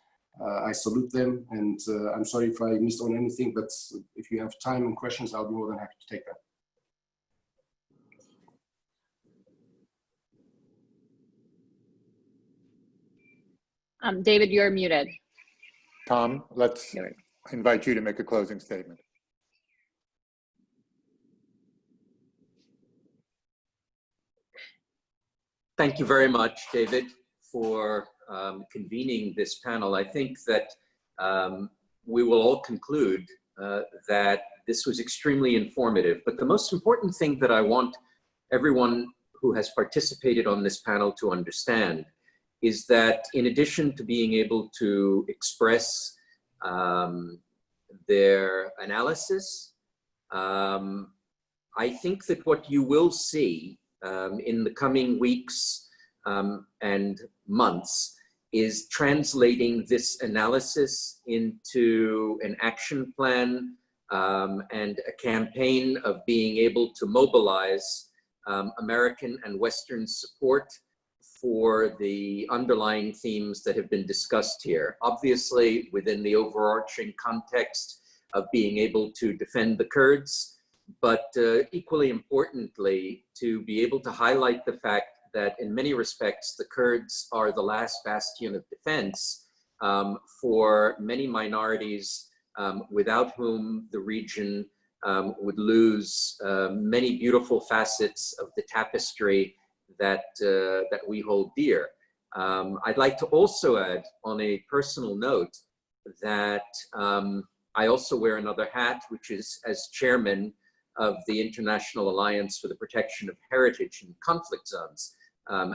I salute them, and I'm sorry if I missed on anything, but if you have time and questions, I'll be more than happy to take them. David, you're muted. Tom, let's invite you to make a closing statement. Thank you very much, David, for convening this panel. I think that we will all conclude that this was extremely informative. But the most important thing that I want everyone who has participated on this panel to understand is that in addition to being able to express their analysis, I think that what you will see in the coming weeks and months is translating this analysis into an action plan and a campaign of being able to mobilize American and Western support for the underlying themes that have been discussed here. Obviously, within the overarching context of being able to defend the Kurds, but equally importantly, to be able to highlight the fact that in many respects, the Kurds are the last bastion of defense for many minorities without whom the region would lose many beautiful facets of the tapestry that we hold dear. I'd like to also add on a personal note that I also wear another hat, which is as chairman of the International Alliance for the Protection of Heritage in Conflict Zones,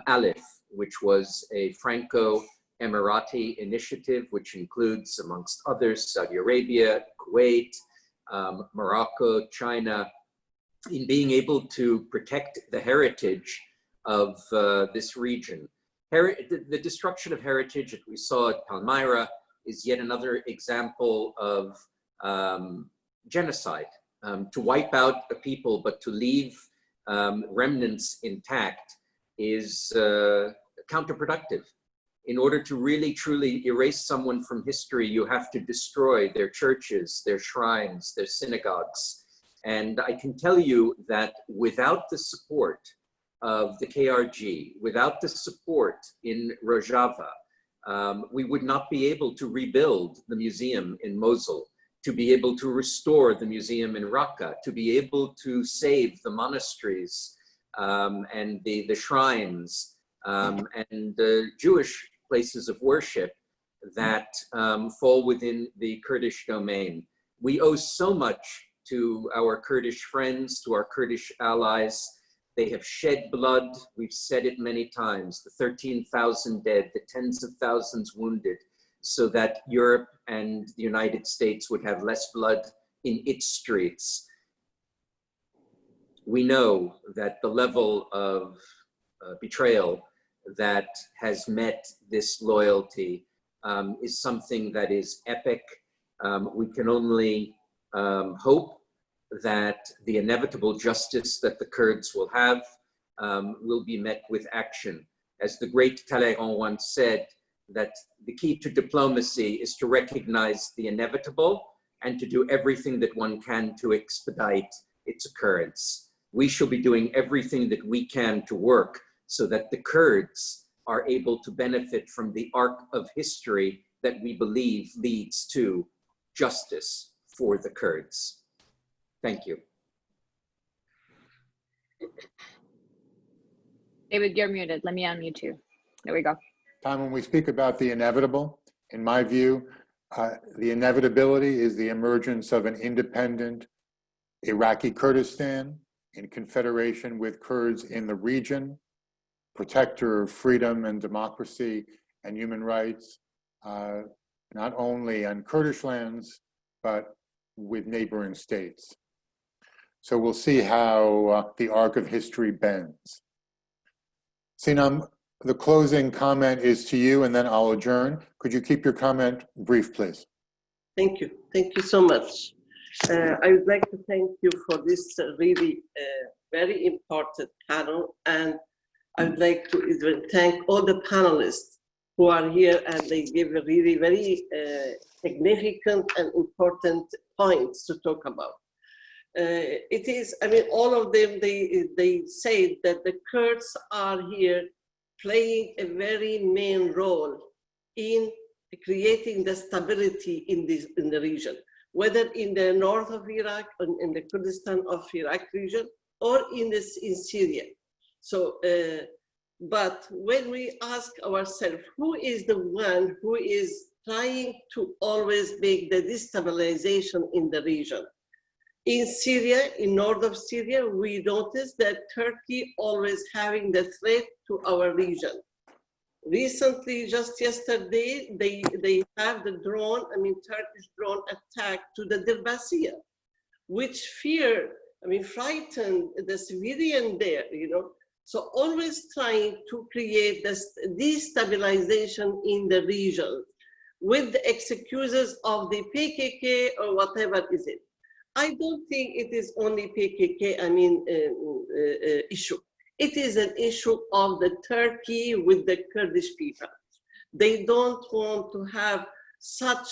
ALIF, which was a Franco-Emirati initiative, which includes, amongst others, Saudi Arabia, Kuwait, Morocco, China, in being able to protect the heritage of this region. The destruction of heritage that we saw at Palmyra is yet another example of genocide. To wipe out a people, but to leave remnants intact is counterproductive. In order to really, truly erase someone from history, you have to destroy their churches, their shrines, their synagogues. And I can tell you that without the support of the KRG, without the support in Rojava, we would not be able to rebuild the museum in Mosul, to be able to restore the museum in Raqqa, to be able to save the monasteries and the shrines and the Jewish places of worship that fall within the Kurdish domain. We owe so much to our Kurdish friends, to our Kurdish allies. They have shed blood. We've said it many times, the 13,000 dead, the tens of thousands wounded, so that Europe and the United States would have less blood in its streets. We know that the level of betrayal that has met this loyalty is something that is epic. We can only hope that the inevitable justice that the Kurds will have will be met with action. As the great Talleyrand once said, that the key to diplomacy is to recognize the inevitable and to do everything that one can to expedite its occurrence. We shall be doing everything that we can to work so that the Kurds are able to benefit from the arc of history that we believe leads to justice for the Kurds. Thank you. David, you're muted. Let me unmute you. There we go. Tom, when we speak about the inevitable, in my view, the inevitability is the emergence of an independent Iraqi Kurdistan in confederation with Kurds in the region, protector of freedom and democracy and human rights, not only on Kurdish lands, but with neighboring states. So we'll see how the arc of history bends. Sinem, the closing comment is to you, and then I'll adjourn. Could you keep your comment brief, please? Thank you. Thank you so much. I would like to thank you for this really very important panel, and I would like to even thank all the panelists who are here, and they give a really very significant and important points to talk about. It is, I mean, all of them, they say that the Kurds are here playing a very main role in creating the stability in the region, whether in the north of Iraq, or in the Kurdistan of Iraq region, or in Syria. So, but when we ask ourselves, who is the one who is trying to always make the destabilization in the region? In Syria, in north of Syria, we notice that Turkey always having the threat to our region. Recently, just yesterday, they have the drone, I mean, Turkish drone attack to the Dirbasiya, which frightened the civilian there, you know. So always trying to create this destabilization in the region with the excuses of the PKK or whatever is it. I don't think it is only PKK, issue. It is an issue of the Turkey with the Kurdish people. They don't want to have such,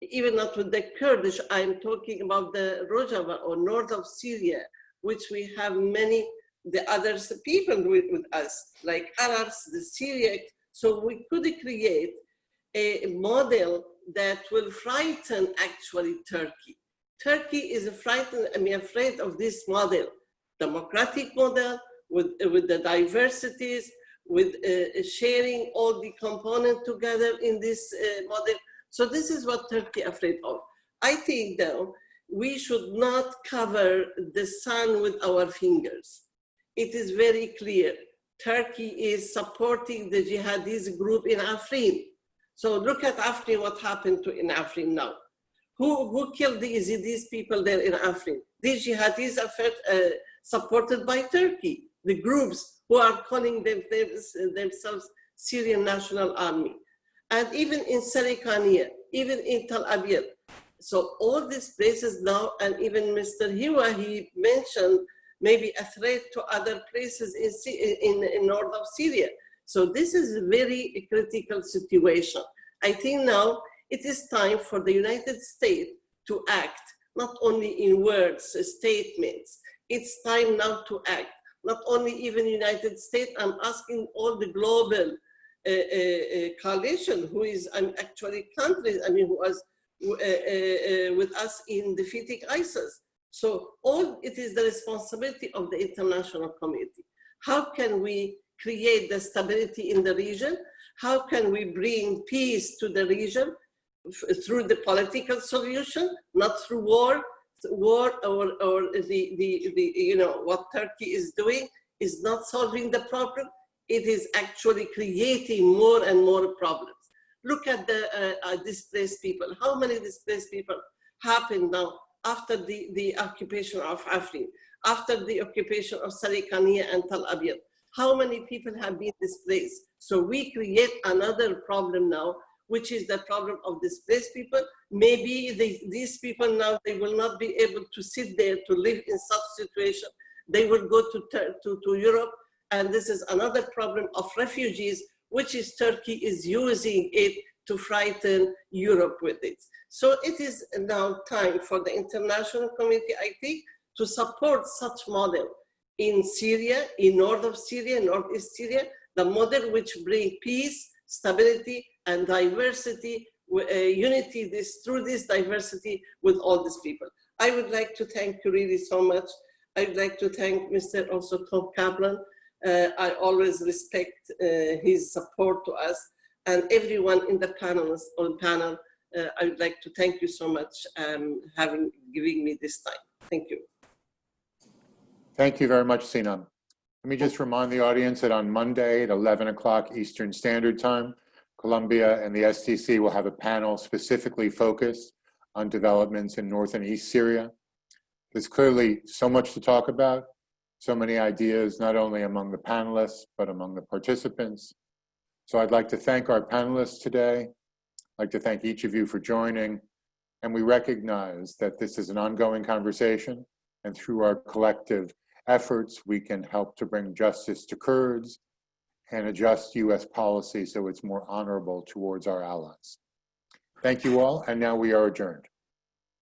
even not with the Kurdish, I'm talking about the Rojava or north of Syria, which we have many, the others people with us, like Arabs, the Syriac. So we could create a model that will frighten actually Turkey. Turkey is afraid of this model, democratic model with the diversities, with sharing all the components together in this model. So this is what Turkey is afraid of. I think though, we should not cover the sun with our fingers. It is very clear. Turkey is supporting the jihadist group in Afrin. So look at Afrin, what happened in Afrin now. Who killed the Yazidis people there in Afrin? These jihadis are supported by Turkey, the groups who are calling themselves Syrian National Army. And even in Sarikania, even in Tel Aviv. So all these places now, and even Mr. HIWA, he mentioned maybe a threat to other places in north of Syria. So this is a very critical situation. I think now it is time for the United States to act, not only in words, statements. It's time now to act. Not only even United States, I'm asking all the global coalition, who is actually countries, who was with us in defeating ISIS. So it is the responsibility of the international community. How can we create the stability in the region? How can we bring peace to the region? Through the political solution, not through war or what Turkey is doing is not solving the problem. It is actually creating more and more problems. Look at the displaced people. How many displaced people happened now after the occupation of Afrin, after the occupation of Sarikania and Tel Aviv? How many people have been displaced? So we create another problem now, which is the problem of displaced people. Maybe these people now, they will not be able to sit there to live in such situation. They will go to Europe, and this is another problem of refugees, which is Turkey is using it to frighten Europe with it. So it is now time for the international community, I think, to support such model in Syria, in north of Syria, northeast Syria, the model which bring peace, stability, and diversity, unity through this diversity with all these people. I would like to thank you really so much. I would like to thank Mr. also Tom Kaplan. I always respect his support to us, and everyone in the panel. I would like to thank you so much giving me this time. Thank you. Thank you very much, Sinem. Let me just remind the audience that on Monday at 11 o'clock Eastern Standard Time, Colombia and the STC will have a panel specifically focused on developments in North and East Syria. There's clearly so much to talk about, so many ideas, not only among the panelists, but among the participants. So I'd like to thank our panelists today. I'd like to thank each of you for joining. And we recognize that this is an ongoing conversation, and through our collective efforts, we can help to bring justice to Kurds and adjust US policy so it's more honorable towards our allies. Thank you all, and now we are adjourned.